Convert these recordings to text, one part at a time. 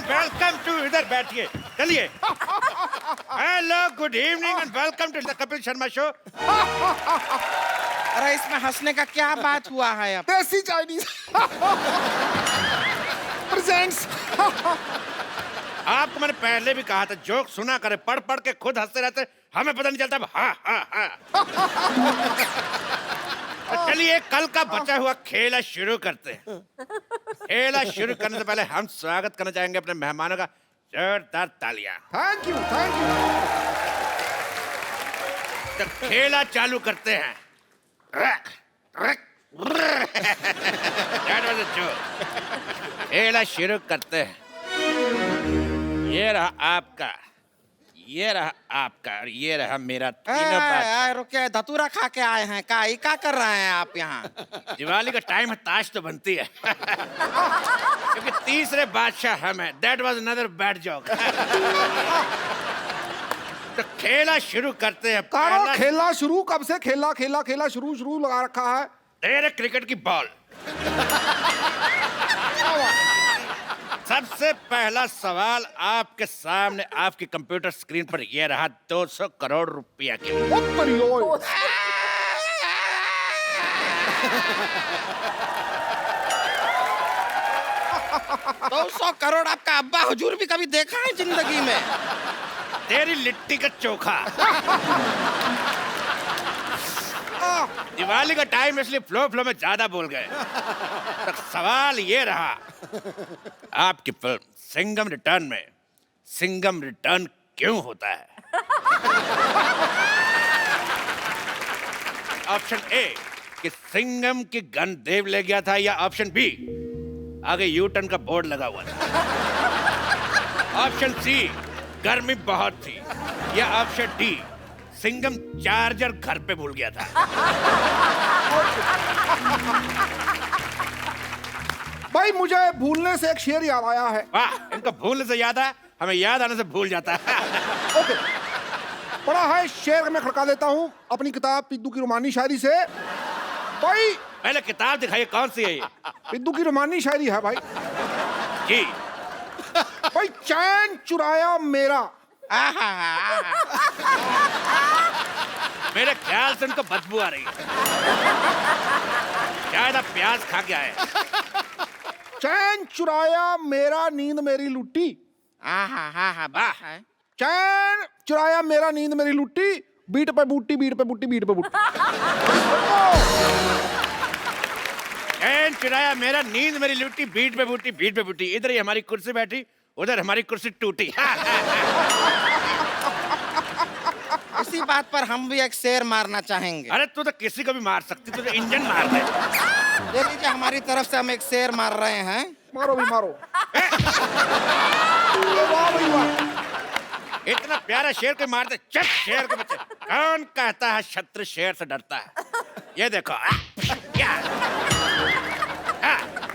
And welcome to, इधर बैठिए, चलिए। Hello, good evening and welcome to the Kapil Sharma show. अरे इसमें हंसने का क्या बात हुआ है अब? देसी चाइनीज प्रेजेंट्स। आपको मैंने पहले भी कहा था जोक सुना करे, पढ़ पढ़ के खुद हंसते रहते, हमें पता नहीं चलता। हाँ हाँ हाँ। तो चलिए कल का बचा हुआ खेला शुरू करते हैं। खेला शुरू करने से पहले हम स्वागत करना चाहेंगे अपने मेहमानों का, जोरदार तालियां। Thank you thank you. तो खेला चालू करते हैं। That was a joke. खेला शुरू करते हैं। ये रहा आपका, ये रहा आपका और ये रहा मेरा तीनों बात। रुके, धतूरा खा के आए हैं क्या कर रहे हैं आप यहाँ? दिवाली का टाइम है, ताश तो बनती है। क्योंकि तीसरे बादशाह हम हैं। That was another bad joke. तो खेला शुरू करते हैं। कारो खेला शुरू कब से? खेला शुरू लगा रखा है। तेरे क्रिकेट की बॉल। सबसे पहला सवाल आपके सामने, आपकी कंप्यूटर स्क्रीन पर ये रहा 200 करोड़ रुपया के लिए। 200 करोड़ आपका अब्बा हुजूर भी कभी देखा है जिंदगी में? तेरी लिट्टी का चोखा। दिवाली का टाइम इसलिए फ्लो में ज्यादा बोल गए। तो सवाल ये रहा, आपकी फिल्म सिंघम रिटर्न में सिंघम रिटर्न क्यों होता है? ऑप्शन ए कि सिंघम की गन देव ले गया था, या ऑप्शन बी आगे यू टर्न का बोर्ड लगा हुआ था, ऑप्शन सी गर्मी बहुत थी, या ऑप्शन डी सिंघम चार्जर घर पे भूल गया था। भाई मुझे भूलने से एक शेर याद आया है। वाह, इनको भूलने से याद है, हमें याद आने से भूल जाता है। ओके, पढ़ा है शेर मैं खड़का देता हूँ अपनी किताब पिद्दू की रोमानी शायरी से। भाई पहले किताब दिखाइए, कौन सी है ये? पिद्दू की रोमानी शायरी है भाई। जी भाई चैन चुराया मेरा। मेरे ख्याल से उनको बदबू आ रही है, शायद आप प्याज खा के आए। चैन चुराया मेरा नींद मेरी लुट्टी। चैन चुराया मेरा नींद मेरी लुट्टी, बीट पे बूटी बीट पे बूटी बीट पे बूटी। चैन चुराया मेरा नींद मेरी लुट्टी, बीट पे बूटी बीट पे बूटी। इधर ही हमारी कुर्सी बैठी, उधर हमारी कुर्सी टूटी। इसी बात पर हम भी एक शेर मारना चाहेंगे। अरे तू तो किसी को भी मार सकती, तू तो इंजन मार दे। देख लीजिए, हमारी तरफ से हम एक शेर मार रहे हैं। मारो भी मारो। वाह भाई वाह। इतना प्यारा शेर को मारते, चल शेर के बच्चे। कौन कहता है शत्रु शेर से डरता है? ये देखो,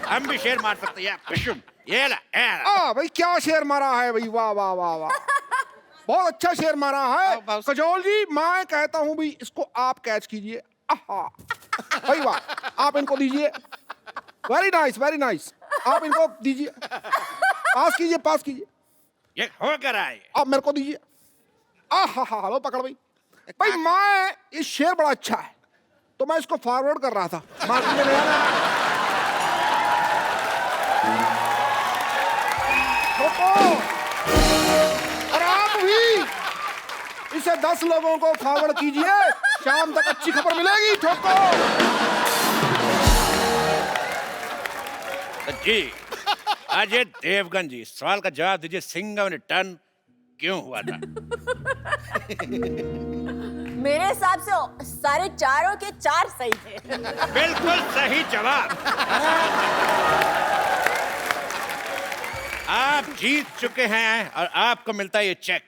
हम भी शेर मार सकते हैं। ये ला, भाई क्या शेर मारा है भाई, वाह वाह वाह वाह, बहुत अच्छा शेर मारा है। कजोल जी मैं कहता हूँ भी इसको आप कैच कीजिए। भाई वाह, आप इनको दीजिए। वेरी नाइस वेरी नाइस, आप इनको दीजिए, पास कीजिए। ये हो कर आए, आप मेरे को दीजिए। लो पकड़ भाई। भाई मैं, ये शेर बड़ा अच्छा है तो मैं इसको फॉरवर्ड कर रहा था मार्केट में ले आना। और आप भी इसे 10 लोगों को फॉरवर्ड कीजिए, शाम तक अच्छी खबर मिलेगी। ठोको। जी अजय देवगन जी, सवाल का जवाब दीजिए, सिंघम रिटर्न क्यों हुआ था? मेरे हिसाब से सारे चारों के 4 सही थे। बिल्कुल सही जवाब। आप जीत चुके हैं और आपको मिलता है ये चेक।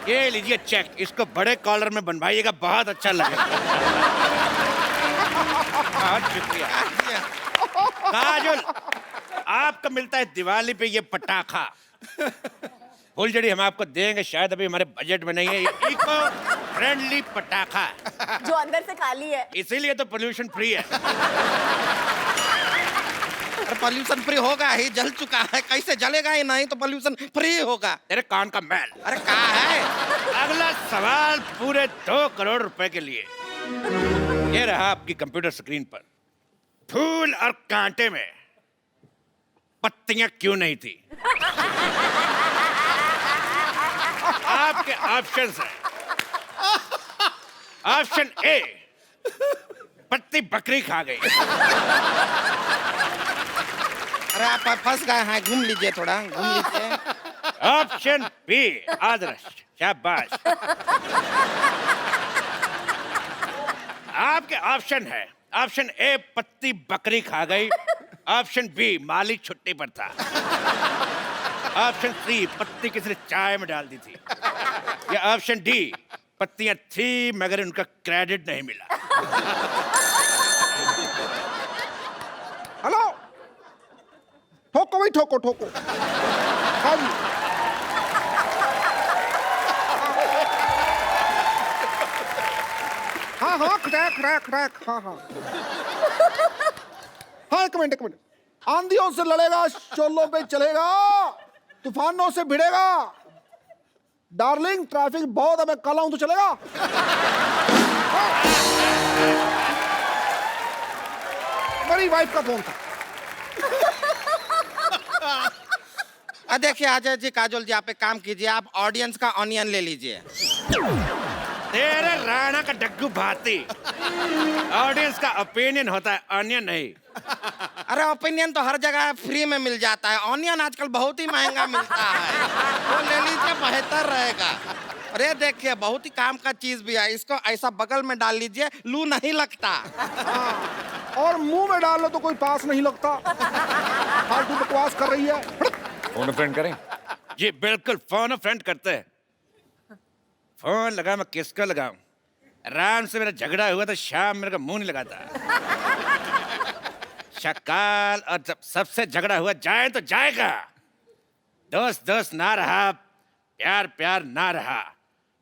ये लीजिए चेक, इसको बड़े कॉलर में बनवाइएगा, बहुत अच्छा लगेगा। बहुत शुक्रिया। काजल, आपको मिलता है दिवाली पे ये पटाखा। फुलझड़ी हम आपको देंगे, शायद अभी हमारे बजट में नहीं है। ये इको फ्रेंडली पटाखा जो अंदर से खाली है, इसीलिए तो पोल्यूशन फ्री है। अरे पॉल्यूशन फ्री होगा ही, जल चुका है, कैसे जलेगा ही नहीं तो पॉल्यूशन फ्री होगा। तेरे कान का मैल। अरे कहा है? अगला सवाल पूरे 2 करोड़ रुपए के लिए। ये रहा आपकी कंप्यूटर स्क्रीन पर। फूल और कांटे में पत्तियां क्यों नहीं थी? आपके ऑप्शंस हैं। ऑप्शन ए, पत्ती बकरी खा गई। अरे आप फंस गए हैं, घूम लीजिए, थोड़ा घूम लीजिए। ऑप्शन बी, आदर्श, शाबाश। आपके ऑप्शन है, ऑप्शन ए पत्ती बकरी खा गई, ऑप्शन बी माली छुट्टी पर था, ऑप्शन सी पत्ती किसी ने चाय में डाल दी थी, या ऑप्शन डी पत्तियां थी मगर उनका क्रेडिट नहीं मिला। हेलो, ठोको भाई, ठोको ठोको। हाँ जी, हाँ हाँ, क्रैक क्रैक क्रैक, हाँ हाँ हाँ, एक मिनट एक मिनट। आंधियों से लड़ेगा, शोलों पे चलेगा, तूफानों से भिड़ेगा। डार्लिंग ट्रैफिक बहुत है, मैं कल आऊं तो चलेगा? मेरी वाइफ का फोन था। देखिए अजय जी, काजोल जी, आप एक काम कीजिए, आप ऑडियंस का ऑनियन ले लीजिए। तेरे राणा का डग्गू भाती। ऑडियंस का ओपिनियन होता है, ऑनियन नहीं। अरे ओपिनियन तो हर जगह फ्री में मिल जाता है, ऑनियन आजकल बहुत ही महंगा मिलता है, वो ले लीजिए, बेहतर रहेगा। अरे देखिए, बहुत ही काम का चीज भी है, इसको ऐसा बगल में डाल लीजिए, लू नहीं लगता। और मुंह में डाल लो तो कोई पास नहीं लगता। फालतू बकवास कर रही है। फोन फ्रेंड करें? जी बिल्कुल, फोन फ्रेंड करते हैं। फोन लगा, मैं किसका लगाऊं? राम से मेरा झगड़ा हुआ तो शाम मेरे को मुंह नहीं लगाता। शकाल, और जब सबसे झगड़ा हुआ जाए तो जाएगा। दोस्त दोस्त ना रहा, प्यार प्यार ना रहा।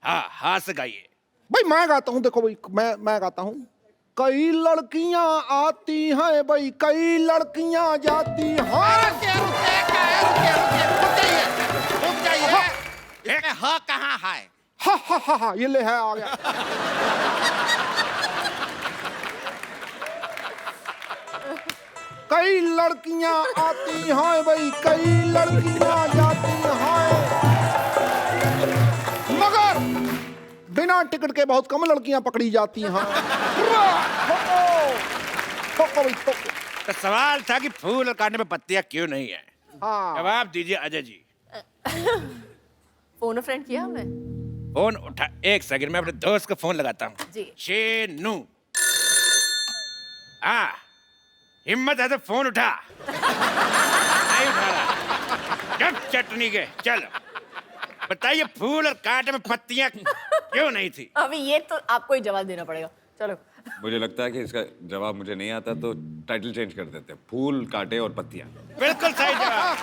हाँ हाँ से गाइए। भाई मैं गाता हूँ, देखो भाई, मैं गाता हूँ। कई लड़कियां आती हैं भाई, कई लड़कियां जाती हैं। रुक जाइए, इसमें ह कहाँ है? हा हा हा हा, ये ले है, आ गया। कई लड़कियां आती हैं भाई, कई लड़कियां जाती हैं, मगर बिना टिकट के बहुत कम लड़कियां पकड़ी जाती हैं। ठोको भाई, ठोको। तो सवाल था कि फूल और कांटे में पत्तियां क्यों नहीं है? हाँ, जवाब दीजिए अजय जी। फोन फ्रेंड किया हमने। फोन उठा, एक सेकंड में अपने दोस्त को फोन लगाता हूँ। जी। शेनू, हाँ हिम्मत है तो फोन उठा। नहीं उठा रहा। जब चटनी के चलो बताइए, फूल और कांटे में पत्तियां क्यों नहीं थी? अभी ये तो आपको ही जवाब देना पड़ेगा। चलो। मुझे लगता है कि इसका जवाब मुझे नहीं आता, तो टाइटल चेंज कर देते हैं, फूल कांटे और पत्तियां। बिल्कुल सही जवाब।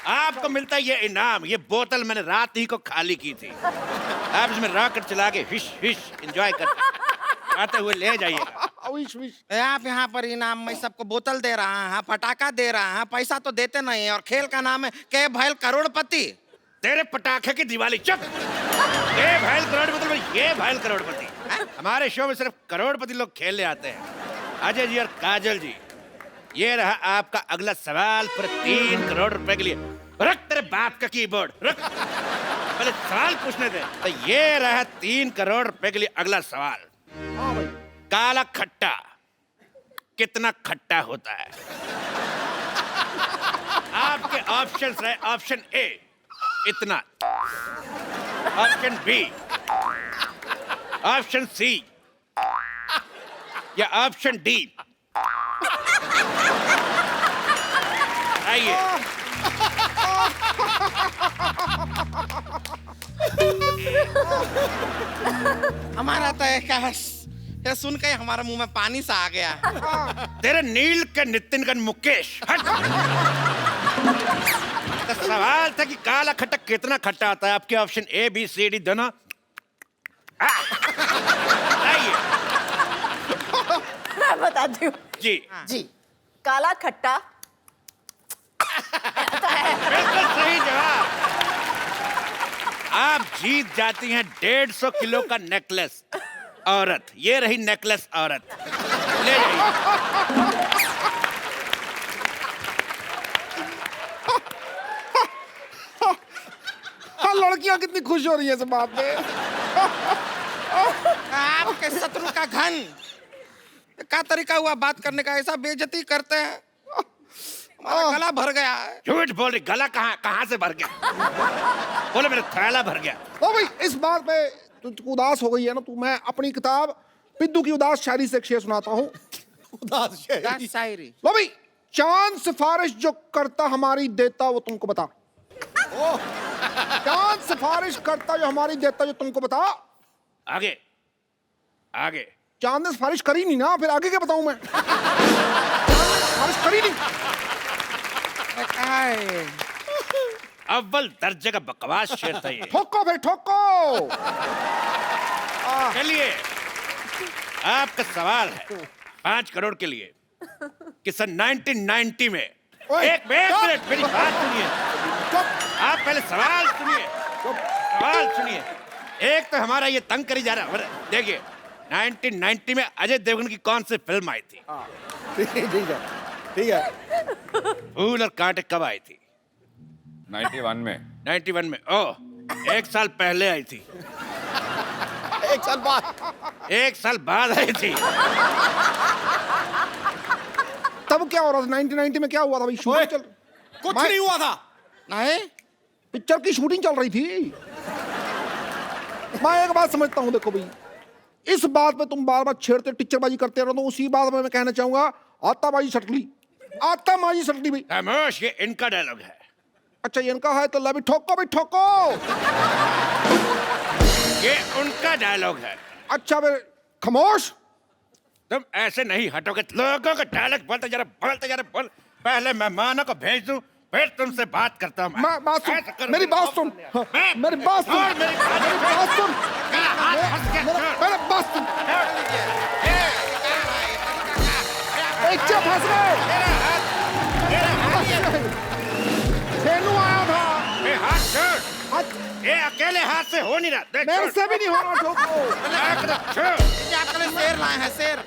आपको मिलता है ये इनाम। ये बोतल मैंने रात ही को खाली की थी। आप इसमें रॉकेट चला के हिश हिश एंजॉय करते आते हुए ले जाइएगा। Wish wish. आप यहाँ पर इनाम में सबको बोतल दे रहा है, पटाखा दे रहा है, पैसा तो देते नहीं है, और खेल का नाम है के भैल करोड़पति। तेरे पटाखे की दिवाली चुप। ये भैल करोड़पति, ये भैल करोड़पति। हमारे शो में सिर्फ करोड़पति लोग खेलने आते हैं। अजय जी और काजल जी, ये रहा आपका अगला सवाल पर 3 करोड़ रुपए के लिए। रख तेरे बाप का कीबोर्ड, रख। पहले सवाल पूछने दे। तो ये रहा 3 करोड़ रुपए के लिए अगला सवाल। काला खट्टा कितना खट्टा होता है? आपके ऑप्शंस रहे, ऑप्शन ए इतना, ऑप्शन बी, ऑप्शन सी, या ऑप्शन डी। आइए। हमारा तो ये सुन के हमारे मुंह में पानी सा आ गया। तेरे नील के नितिन का मुकेश हट। तो सवाल था कि काला खट्टा कितना खट्टा आता है? आपके option A B C D दोनों। आइए। मैं बताती हूँ जी जी। काला खट्टा बिल्कुल सही जवाब। आप जीत जाती हैं 150 किलो का नेकलेस औरत। ये रही नेकलेस औरत, ले जाइए। हाँ, लड़कियां कितनी खुश हो रही है इस बात में। आपके शत्रु का घन क्या तरीका हुआ बात करने का, ऐसा बेइज्जती करते हैं। हमारा गला भर गया है। झूठ बोल रही, गला कहाँ से भर गया? बोले मेरा थैला भर गया। तो भाई इस बात पे तू उदास हो गई है ना, तू मैं अपनी किताब पिद्दू की उदास शायरी से एक शेर सुनाता हूँ। उदास शायरी। शायरी। लो भाई, चांद सिफारिश जो करता हमारी देता वो तुमको बता। चांद सिफारिश करता जो हमारी देता जो तुमको बता। आगे आगे। चांद ने सिफारिश करी नहीं ना, फिर आगे क्या बताऊं मैं? चांद ने सिफारिश करी नहीं। अव्वल दर्जे का बकवास शेर था ये। ठोको भाई ठोको। चलिए, आपका सवाल है 5 करोड़ के लिए कि सन 1990 में एक मिनट मेरी बात सुनिए। आप पहले सवाल सुनिए, सवाल सुनिए। एक तो हमारा ये तंग करी जा रहा है। देखिए 1990 में अजय देवगन की कौन सी फिल्म आई थी? ठीक है। फूल और कांटे कब आई थी? 91 में। 91 में। ओह, 1 साल पहले आई थी। 1 साल बाद। 1 साल बाद आई थी। तब क्या हो रहा था 1990 में? क्या हुआ था भाई? शूटिंग चल, कुछ नहीं हुआ था। नहीं, पिक्चर की शूटिंग चल रही थी। मैं एक बात समझता हूँ, देखो भाई, इस बात पे तुम बार बार छेड़ते टीचरबाजी करते रहो, तो उसी बात में मैं कहना चाहूंगा आताबाजी सटली, आताबाजी सटली भाई। खामोश, ये इनका डायलॉग है। अच्छा ये इनका है तो ला भी ठोको भाई ठोको। ये उनका डायलॉग है। अच्छा फिर खामोश। तुम ऐसे नहीं हटोगे। लोगों का डायलॉग बोलते जरा बोल। पहले मेहमानों को भेज दूं, फिर तुमसे बात करता हूं। मैं बात सुन, ऐसा करो। मेरी बात सुन, हाँ, मेरी बात सुन, और मेरी बात सुन, मेरा हाथ फंस गया। मेरी बात सुन। बच्चे फंस गए। खेलू आया था। ये हाथ छोड़। ये अकेले हाथ से हो नहीं रहा। देख, मेरे छोड़। से भी नहीं हो रहा ठोको। छोड़। ये आपके लिए शेर लाए हैं, शेर।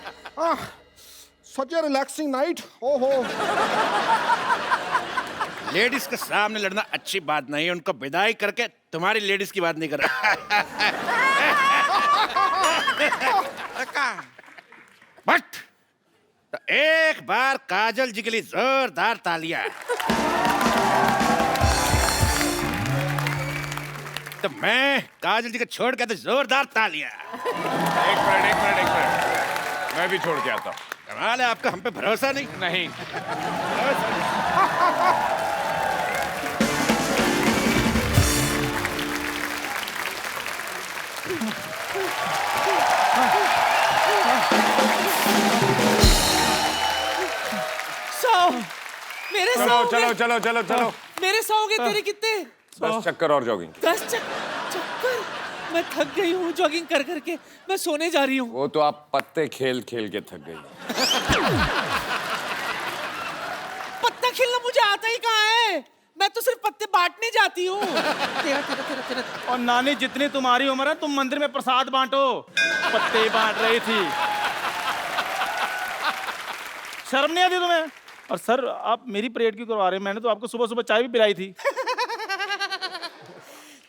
सच ए रिलैक्सिंग नाइट। ओहो, लेडीज के सामने लड़ना अच्छी बात नहीं है। उनको विदाई करके तुम्हारी लेडीज की बात नहीं कर रहा। बट तो एक बार काजल जी के लिए जोरदार तालियां। तो मैं काजल जी को छोड़ के तो जोरदार तालियां। एक मिनट मैं भी छोड़ के आता हूँ। कमाल है आपका, हम पे भरोसा नहीं। नहीं। मेरे चलो सौ चलो चलो चलो चलो। मेरे 100 हो गए, तेरे कितने? 10 चक्कर और जॉगिंग। 10 चक्कर। मैं थक गई हूँ जॉगिंग कर करके, मैं सोने जा रही हूँ। वो तो आप पत्ते खेल खेल के थक गई। पत्ता खेलना मुझे आता ही कहाँ है? मैं तो सिर्फ पत्ते बांटने जाती हूँ। और नानी जितनी तुम्हारी उम्र है, तुम मंदिर में प्रसाद बांटो, पत्ते बांट रही थी। शर्म नहीं आती तुम्हें? और सर आप मेरी परेड क्यों करवा रहे हैं? मैंने तो आपको सुबह सुबह चाय भी पिलाई थी।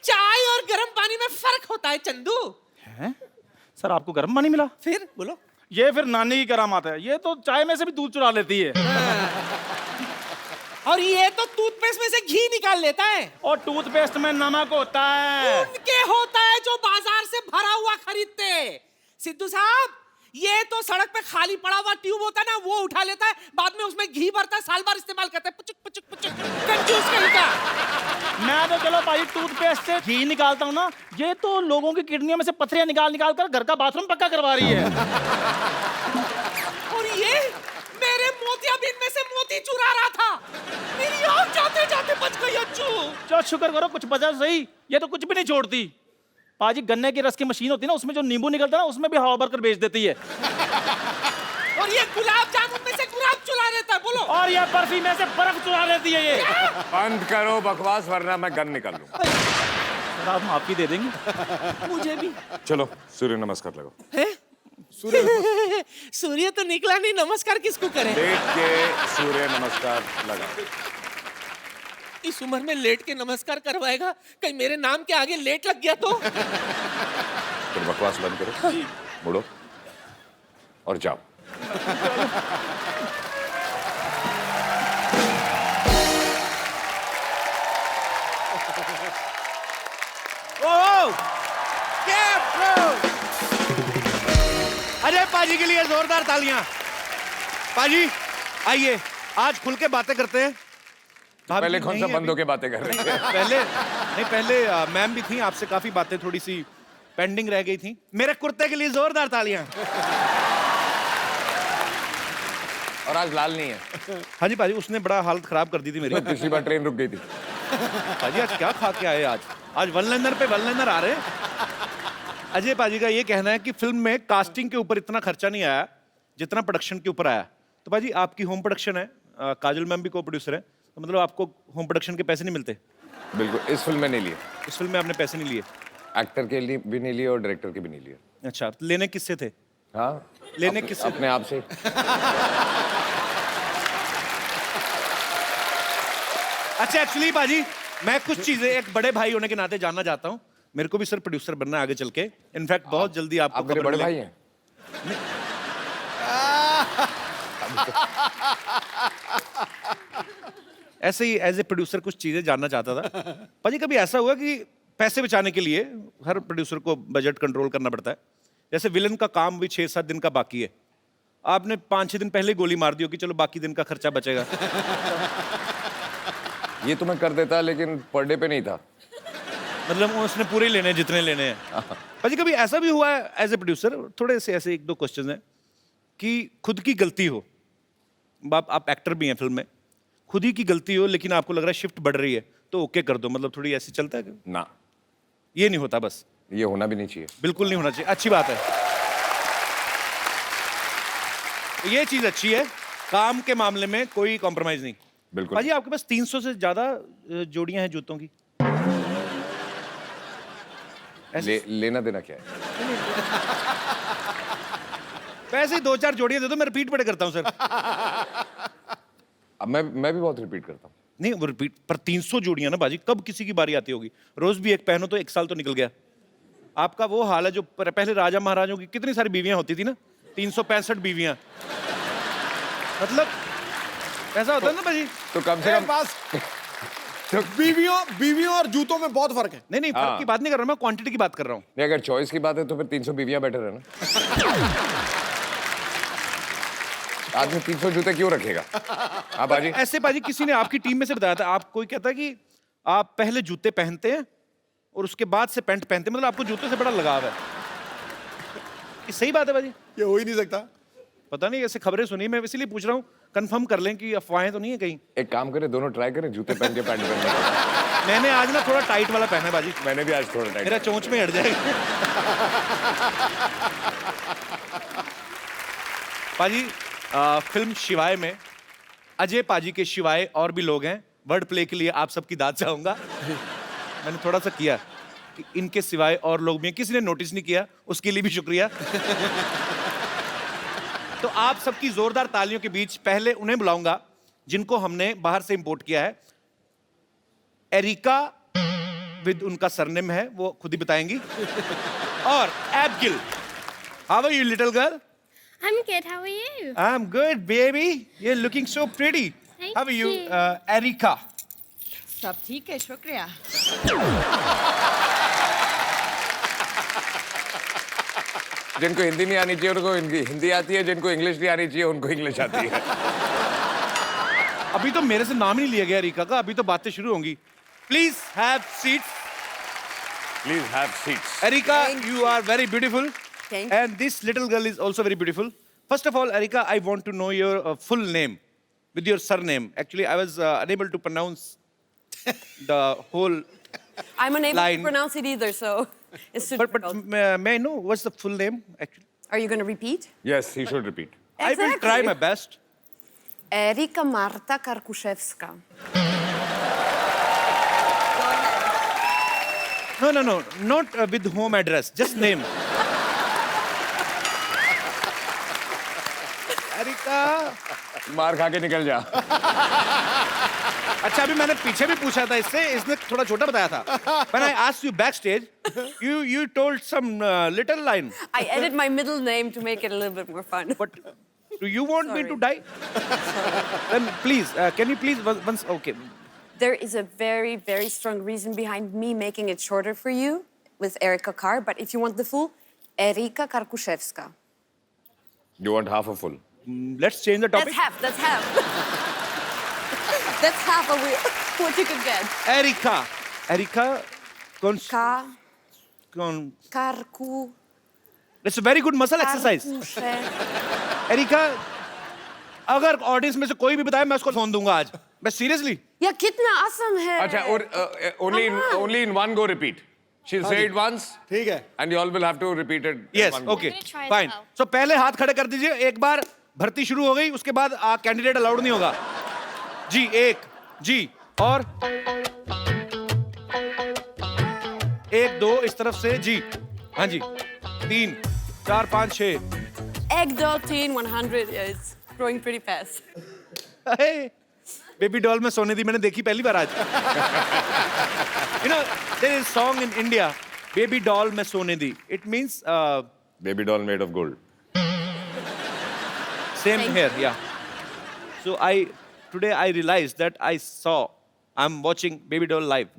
चाय और गर्म पानी में फर्क होता है चंदू। हैं? सर आपको गर्म पानी मिला? फिर बोलो। ये फिर नानी की करामात है। ये तो चाय में से भी दूध चुरा लेती है। और ये तो टूथपेस्ट में से घी निकाल लेता है। और टूथपेस्ट में नमक होता है। उनके होता है जो बाजार से भरा हुआ खरीदते। सिद्धू साहब, ये तो सड़क पे खाली पड़ा हुआ ट्यूब होता है ना, वो उठा लेता है, बाद में उसमें घी भरता है, साल भर इस्तेमाल करता है। पुचुक पुचुक पुचुक, कंजूस कहीं का। मैं तो चलो भाई टूथपेस्ट से घी निकालता हूँ ना, ये तो लोगों की किडनियों में से पथरियां निकाल निकाल कर घर का बाथरूम पक्का करवा रही है। और ये मेरे मोतियाबिंद में से मोती चुरा रहा था। मेरी आँख जाते जाते बच गई अच्छू। चलो शुक्र करो कुछ बचा सही, ये तो कुछ भी नहीं छोड़ती। पाजी गन्ने की रस की मशीन होती है ना, उसमें जो नींबू निकलता है ना, उसमें भी हवा भरकर बेच देती है। और ये गुलाब जामुन में से गुलाब चुरा लेता है, बोलो। और ये बर्फी में से बर्फ चुरा लेती है ये। बंद करो बकवास वरना मैं गन निकाल लूंगा। आप माफी दे देंगे? मुझे भी। चलो सूर्य नमस्कार लगाओ। हैं? सूर्य तो निकला नहीं, नमस्कार किसको करें? लेट के सूर्य नमस्कार लगाओ। इस उम्र में लेट के नमस्कार करवाएगा? कहीं मेरे नाम के आगे लेट लग गया तो? फिर बकवास बंद करो, मुड़ो और जाओ। ओह! अरे पाजी के लिए जोरदार तालियां। पाजी आइए, आज खुल के बातें करते हैं। भाभी पहले कौन सा नहीं बंदों के बातें कर रहे थे? पहले मैम भी थी, आपसे काफी बातें थोड़ी सी पेंडिंग रह गई थी। मेरे कुर्ते के लिए जोरदार तालियां। और आज लाल नहीं है। हाँ जी पाजी, उसने बड़ा हालत खराब कर दी थी मेरी। पिछली बार ट्रेन रुक गई थी। पाजी आज क्या खा के आए? आज वन लाइनर पे वन लाइनर आ रहे। अजय पाजी का ये कहना है कि फिल्म में कास्टिंग के ऊपर इतना खर्चा नहीं आया जितना प्रोडक्शन के ऊपर आया। तो पाजी आपकी होम प्रोडक्शन है, काजल मैम भी को प्रोड्यूसर है, तो मतलब आपको होम प्रोडक्शन के पैसे नहीं मिलते? बिल्कुल, इस फिल्म में नहीं लिए। इस फिल्म में आपने पैसे नहीं लिए? एक्टर के लिए भी नहीं लिए और डायरेक्टर के भी नहीं लिए। अच्छा, तो लेने किससे थे? हाँ, लेने किससे? अपने आप से। अच्छा एक्चुअली पाजी मैं कुछ चीजें एक बड़े भाई होने के नाते जानना चाहता हूँ। मेरे को भी सर प्रोड्यूसर बनना है आगे चल के। इनफैक्ट बहुत जल्दी आपको आप मेरे खबर बड़े भाई मिलेगी। हैं। ऐसे ही एज ए प्रोड्यूसर कुछ चीजें जानना चाहता था। पाजी कभी ऐसा हुआ कि पैसे बचाने के लिए हर प्रोड्यूसर को बजट कंट्रोल करना पड़ता है? जैसे विलन का काम भी 6-7 दिन का बाकी है, आपने 5-6 दिन पहले गोली मार दी हो कि चलो बाकी दिन का खर्चा बचेगा। ये तो मैं कर देता लेकिन पर डे पे नहीं था। मतलब उसने पूरे लेने हैं जितने लेने हैं। पाजी कभी ऐसा भी हुआ है एज ए प्रोड्यूसर, थोड़े से ऐसे 1-2 क्वेश्चन हैं, कि खुद की गलती हो, आप एक्टर भी हैं फिल्म में, खुद ही की गलती हो लेकिन आपको लग रहा है शिफ्ट बढ़ रही है तो ओके कर दो, मतलब थोड़ी ऐसी चलता है? ना, ये नहीं होता? बस ये होना भी नहीं चाहिए। बिल्कुल नहीं होना चाहिए। अच्छी बात है, ये चीज अच्छी है, काम के मामले में कोई कॉम्प्रोमाइज नहीं। बिल्कुल। पाजी आपके पास 300 से ज्यादा जोड़ियां हैं जूतों की। लेना देना क्या है? पैसे 2-4 जोड़ियां दे दो, मैं रिपीट बड़े करता हूं सर। अब मैं भी बहुत रिपीट करता हूँ। नहीं वो रिपीट पर 300 जोड़ियां ना बाजी, कब किसी की बारी आती होगी? रोज भी एक पहनो तो 1 साल तो निकल गया। आपका वो हाल है जो पहले राजा महाराजों की कितनी सारी बीवियां होती थी ना, 365 बीवियां। मतलब ऐसा होता है ना बाजी। तो कम से कम बस बीवियों और जूतों में बहुत फर्क है। नहीं फर्क की बात नहीं कर रहा मैं, क्वांटिटी की बात कर रहा हूँ। नहीं, अगर चॉइस की बात है तो फिर 300 बीवियां बेटर है ना। आदमी 300 जूते क्यों रखेगा? हाँ बाजी। ऐसे बाजी किसी ने आपकी टीम में से बताया था, आप कोई कहता है कि आप पहले जूते पहनते हैं और उसके बाद से पैंट पहनते हैं, मतलब आपको जूतों से बड़ा लगाव है। ये सही बात है बाजी? ये हो ही नहीं सकता। पता नहीं, ऐसे खबरें सुनी, मैं इसीलिए पूछ रहा हूँ, कंफर्म कर लें कि अफवाहें तो नहीं है कहीं। एक काम करें, दोनों ट्राई करें, जूते पहन के पैंट पहन के। मैंने आज ना थोड़ा टाइट वाला पहना है बाजी, मैंने भी आज थोड़ा टाइट। मेरा चोंच में हट जाएगा। पाजी फिल्म शिवाय में अजय पाजी के शिवाय और भी लोग हैं। वर्ड प्ले के लिए आप सबकी दाद चाहूंगा। मैंने थोड़ा सा किया कि इनके सिवाय और लोग भी हैं, किसी ने नोटिस नहीं किया, उसके लिए भी शुक्रिया। तो आप सबकी जोरदार तालियों के बीच पहले उन्हें बुलाऊंगा जिनको हमने बाहर से इंपोर्ट किया है। एरिका विद उनका सरनेम है, वो खुद ही बताएंगी। और Abigail. How are you little girl? I'm good. How are you? I'm good, baby. You're looking so pretty. Thank How are you, you. Erika? सब ठीक है, शुक्रिया। जिनको हिंदी नहीं आनी चाहिए उनको हिंदी आती है, जिनको इंग्लिश नहीं आनी चाहिए उनको इंग्लिश आती है। अभी तो मेरे से नाम ही नहीं लिया गया एरिका का, अभी तो बातें शुरू होंगी। Please have seats. Please have seats. Erika, you are very beautiful. Thank And this little girl is also very beautiful. First of all, Erika, I want to know your full name with your surname. Actually, I was unable to pronounce the whole. I'm unable Line. to pronounce it either, so it's too But difficult. may I know what's the full name actually? Are you going to repeat? Yes, he should repeat. I will try my best. Erika Marta Karkuszewska. No, not with home address, just name. Erika. मार खा के निकल जा। अच्छा, अभी मैंने पीछे भी पूछा था इससे, इसने थोड़ा छोटा बताया था. When I asked you backstage, you told some little line. I added my middle name to make it a little bit more fun. But do you want me to die? Then please, can you please once? Okay. There is a very, very strong reason behind me making it shorter for you with Erika Kar, but if you want the full, Erika Karkuszewska. You want half a full? Let's change the topic. That's half. That's half of what you could get. Erika, Karku. That's a very good muscle exercise. Erika, अगर audience में से कोई भी बताए मैं उसको phone दूंगा आज. मैं seriously. या कितना आसान है. अच्छा, और only in one go repeat. She'll say it once. ठीक है. And you all will have to repeat it. Yes, in one go. okay, I'm gonna try fine. as well. So पहले हाथ खड़े कर दीजिए. एक बार भर्ती शुरू हो गई, उसके बाद कैंडिडेट अलाउड नहीं होगा. जी, एक, जी, और 1 2 इस तरफ से जी. हाँ जी. 3 4 5 6. 1, 2, 3, 100. Yeah, it's growing pretty fast. Baby doll में सोने दी मैंने देखी पहली बार आज. You know, there is song in India, baby doll में सोने दी. It means Baby doll made of gold. same Thank here, yeah. So today I realized that I'm watching Baby Doll live.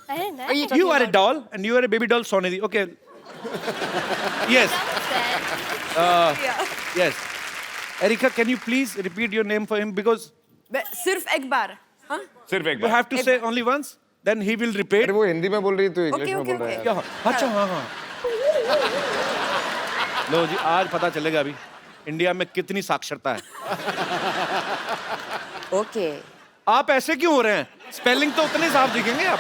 I didn't know. Are you You are a doll and you are a baby doll, Sonidhi. Okay. Yes. Yes. Erika, can you please repeat your name for him because सिर्फ एक बार. हाँ? सिर्फ एक you bar. have to say only once, then he will repeat. अरे वो हिंदी में बोल रही है, तू इंग्लिश Okay, में okay, बोल रहा है. okay. क्या? अच्छा, हाँ. लो जी, आज पता चलेगा अभी इंडिया में कितनी साक्षरता है. Okay. आप ऐसे क्यों हो रहे हैं? स्पेलिंग तो उतने साफ दिखेंगे आप.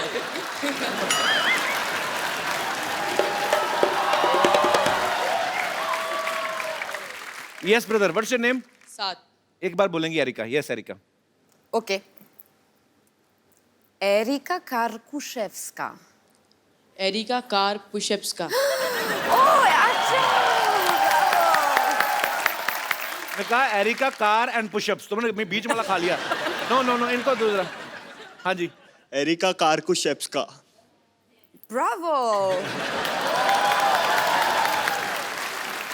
Yes, brother. What's your name? साथ. एक बार बोलेंगी Erika. Yes, Erika. Okay. Erika Karkuszewska. Erika car pushups का. Oh, अच्छा. मैं कहा एरिका कार एंड पुशअप्स. तुमने मैं बीच वाला खा लिया. नो इनको दूसरा. हाँ जी. Erika Karkushevska. Bravo.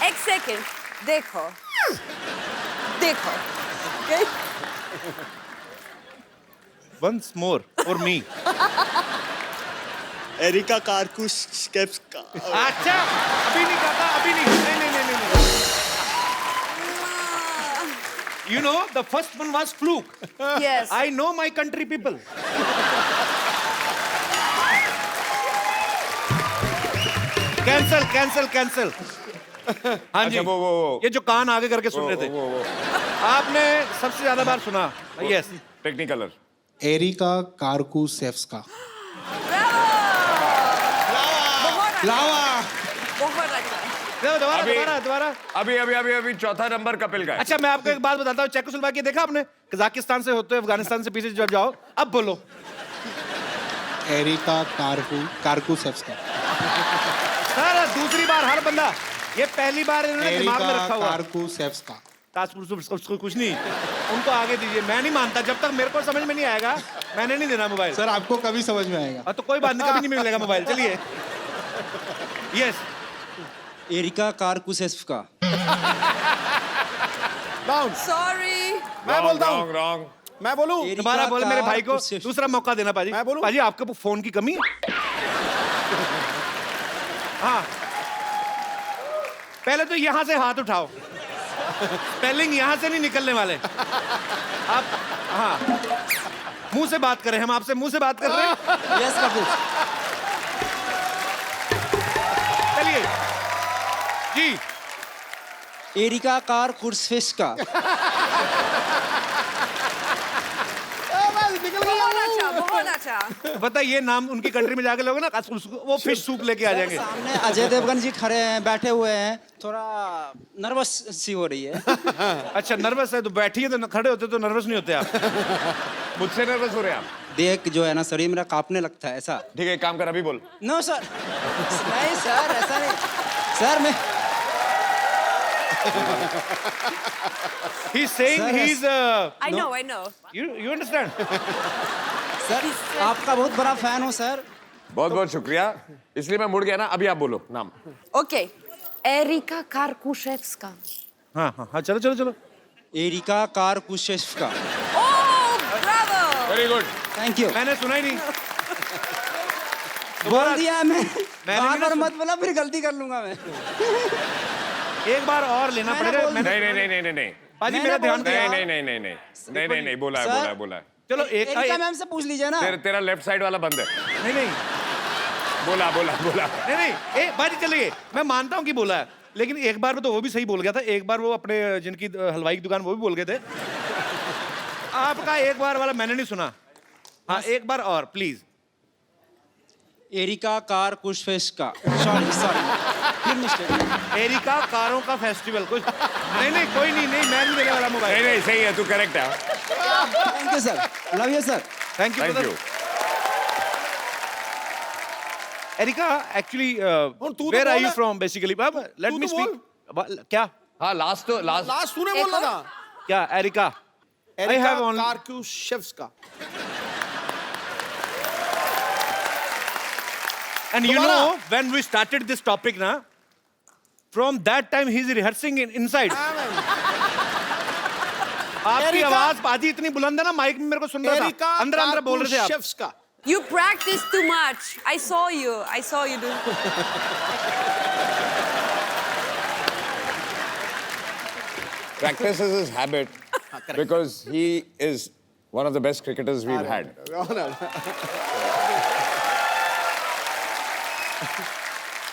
एक सेकंड. देखो. Okay? Once more for me. Erika Karkushevska. अच्छा, अभी नहीं कहता, अभी नहीं. नहीं. You know, the first one was fluke. Yes. I know my country people. Cancel. हाँ जी. अच्छा, वो. ये जो कान आगे करके सुन रहे थे. वो. आपने सबसे ज्यादा बार सुना. Yes. टेक्निकलर. एरिका कार्कुशेप्स्का. बहुत अच्छा. दोबारा. अभी चौथा नंबर कपिल का है. अच्छा, मैं आपको एक बात बताता हूँ. चेकोस्लोवाकिया देखा आपने? कजाकिस्तान से होते हुए अफगानिस्तान से पीछे जब जाओ, अब बोलो. एरिका कार्कुशेप्स्का. सर, दूसरी बार हर बंदा. ये पहली बार इन्होंने दिमाग में रखा हुआ. कार्कुशेप्स्का. उसको कुछ नहीं. उनको आगे दीजिए. मैं नहीं मानता जब तक मेरे को समझ में नहीं आएगा. मैंने नहीं देना मोबाइल. सर आपको कभी समझ में आएगा. तो कोई बात नहीं, कभी नहीं मिलेगा मोबाइल. चलिए. यस. एरिका कार्कुशेप्स्का. डाउन. Sorry. मैं बोलता हूँ. रॉन्ग. मैं बोलूँ. दोबारा बोले मेरे भाई को. दूसरा मौका देना पाजी. मैं बोलूं? पाजी, आपके फोन की कमी है. हाँ, पहले तो यहां से हाथ उठाओ. स्पेलिंग यहां से नहीं निकलने वाले. आप हाँ, मुंह से बात करें. हम आपसे मुंह से बात कर रहे हैं. यस कपिल. चलिए जी. एरिका कार्कुशेप्स्का. निकल गया. बहुत अच्छा. बहुत अच्छा। पता है, ये नाम उनकी कंट्री में जाके लोगे ना, वो फिश सूप लेके आ जाएंगे। सामने अजय देवगन जी खड़े हैं, बैठे हुए हैं, थोड़ा नर्वस सी हो रही है। अच्छा, नर्वस है तो बैठिए, तो खड़े होते तो नर्वस नहीं होते आप। मुझसे नर्वस हो रहे हैं आप? देख जो है ना, शरीर मेरा कांपने लगता है ऐसा। ठीक है, एक काम कर, अभी बोल। नो सर, नहीं सर, ऐसा नहीं सर। मैं He's saying Sir, he's I know. you understand? Sir आपका बहुत बड़ा फैन हूँ सर। बहुत बहुत शुक्रिया, इसलिए मैं मुड़ गया ना। अभी आप बोलो नाम। Okay. Erika Karkushevska. हाँ, चलो। Erika Karkushevska. Oh, bravo! Very good. Thank you. मैंने सुना ही नहीं। बोल दिया मैं। मैंने बार भी बार ना मत बोला, फिर गलती कर लूंगा मैं। एक बार और लेना मैंने पड़ेगा। बोल- नहीं। पाजी मैंने मेरा ध्यान बोल दिया। नहीं, बोला सर? है, बोला है। चलो एक एरिका मैम से पूछ लीजिए ना। तेरा लेफ्ट साइड वाला बंद है। नहीं, बोला। नहीं, बाजी चलिए, मैं मानता हूँ कि बोला है, लेकिन एक बार में तो वो भी सही बोल गया था। एक बार वो अपने जिनकी हलवाई की दुकान, वो भी बोल गए थे। आपका एक बार वाला मैंने नहीं सुना। हाँ, एक बार और प्लीज। एरिका कारकुशेव्स्का। सॉरी फिर मिस्टेक। एरिका कारों का फेस्टिवल कुछ नहीं, कोई नहीं, मैं नहीं देने वाला मोबाइल। नहीं, सही है, तू करेक्ट है। Thank you sir, love you sir. Thank you. Erika, actually where are you from basically? Let me speak. क्या? हाँ, लास्ट तूने बोला था। क्या Erika? I have only Karkuszewska. and you know when we started this topic na, from that time he's rehearsing inside. आपकी आवाज पाजी इतनी बुलंद है ना, माइक में मेरे को सुन रहा था, अंदर बोल रहे थे आप। You practice too much. I saw you do. Practice is his habit because he is one of the best cricketers we've had.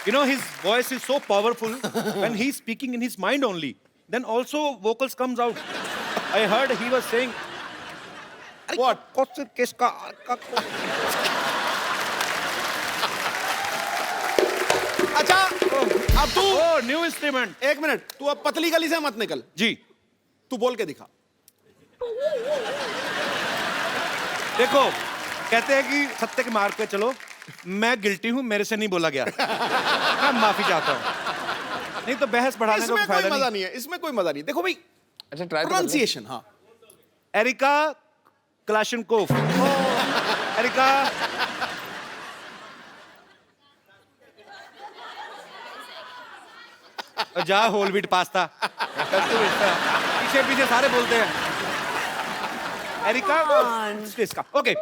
You know, his voice is so powerful when he's speaking in his mind only. Then also vocals comes out. I heard he was saying, what? अच्छा, अब तू Oh, new instrument. एक minute, तू अब पतली गली से मत निकल, जी, तू बोल के दिखा। देखो, कहते हैं कि सत्य के मार्ग पे चलो। मैं गिल्टी हूं, मेरे से नहीं बोला गया। मैं माफी चाहता हूं। नहीं तो बहस बढ़ाने का इसमें कोई फायदा मजा नहीं। नहीं है, इसमें कोई मजा नहीं। देखो भाई, अच्छा, ट्राई प्रोनाउंसिएशन। हाँ, एरिका क्लाशनकोफ। एरिका जा होल व्हीट पास्ता। पीछे पीछे सारे बोलते हैं एरिका। इसका okay,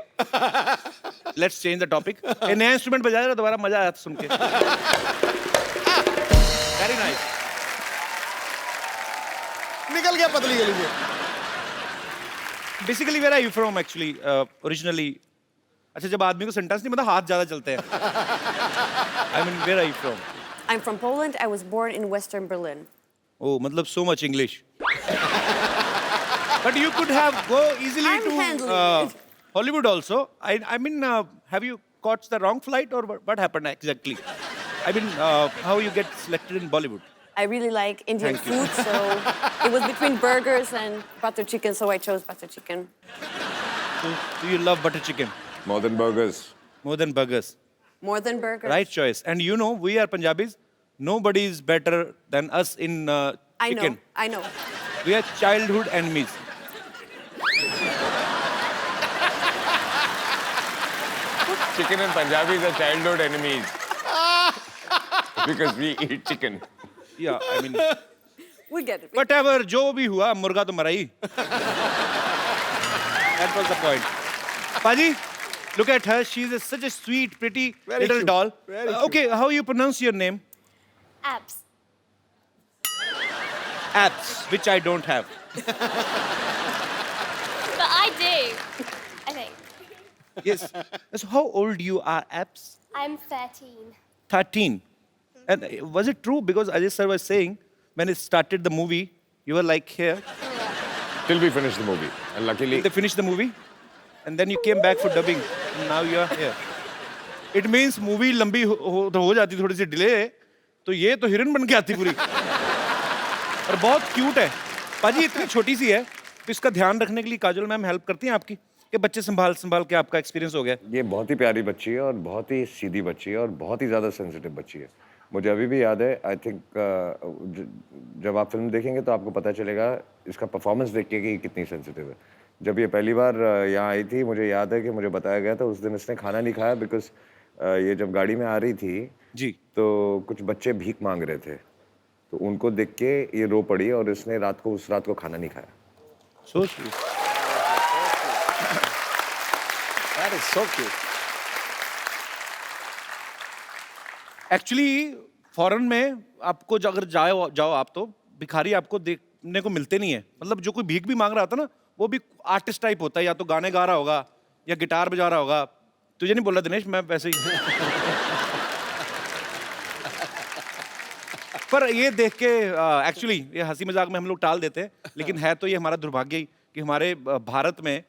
let's change the topic. ये नया इंस्ट्रूमेंट बजाया दोबारा, मजा आया सुन के। Very nice. निकल गया पतली गली से। Basically where are you from actually, originally? अच्छा, जब आदमी को सेंटेंस नहीं मतलब हाथ ज्यादा चलते हैं। I mean where are you from? I'm from Poland. I was born in Western Berlin. Oh, मतलब so much English. But you could have go easily I'm handling to it. Hollywood also. I mean, have you caught the wrong flight or what happened exactly? I mean, how you get selected in Bollywood? I really like Indian Thank you. food, so it was between burgers and butter chicken, so I chose butter chicken. So, do you love butter chicken More than burgers. more than burgers? More than burgers. Right choice. And you know, we are Punjabis. Nobody is better than us in chicken. I know. We are childhood enemies. Chicken and Punjabis are childhood enemies. Because we eat chicken. Yeah, I mean, We get it. whatever, जो भी हुआ, मुर्गा तो मरा ही. That was the point. Paji, look at her. She's such a sweet, pretty little cute. doll. Very cute. Okay, how you pronounce your name? Abs. Abs, which I don't have. But I do, I think. Yes. So how old you are, Abs? I'm 13. 13. And was it true? Because Ajay sir was saying, when it started the movie, you were like here. Till we finish the movie. And luckily, They finished the movie. and then you came back for dubbing. And now you are here. It means movie लंबी हो जाती थोड़ी सी delay, तो ये तो heroine बन के आती पूरी। और बहुत क्यूट है। पाजी इतनी छोटी सी है, तो इसका ध्यान रखने के लिए काजोल मैम हेल्प करती हैं आपकी? कि बच्चे संभाल के आपका एक्सपीरियंस हो गया? ये बहुत ही प्यारी बच्ची है और बहुत ही सीधी बच्ची है और बहुत ही ज़्यादा सेंसिटिव बच्ची है। मुझे अभी भी याद है, आई थिंक जब आप फिल्म देखेंगे तो आपको पता चलेगा इसका परफॉर्मेंस देख के कि ये कितनी सेंसिटिव है। जब ये पहली बार यहाँ आई थी, मुझे याद है कि मुझे बताया गया था उस दिन इसने खाना नहीं खाया बिकॉज ये जब गाड़ी में आ रही थी जी, तो कुछ बच्चे भीख मांग रहे थे, तो उनको देख के ये रो पड़ी और इसने उस रात को खाना नहीं खाया। So sweet. That is so cute. Actually foreign में आपको अगर जाओ आप, तो भिखारी आपको देखने को मिलते नहीं है। मतलब जो कोई भीख भी मांग रहा था ना, वो भी आर्टिस्ट टाइप होता है, या तो गाने गा रहा होगा या गिटार बजा रहा होगा। तुझे नहीं बोला दिनेश, मैं वैसे ही। पर ये देख के एक्चुअली ये हंसी मजाक में हम लोग टाल देते हैं, लेकिन है तो ये हमारा दुर्भाग्य ही कि हमारे भारत में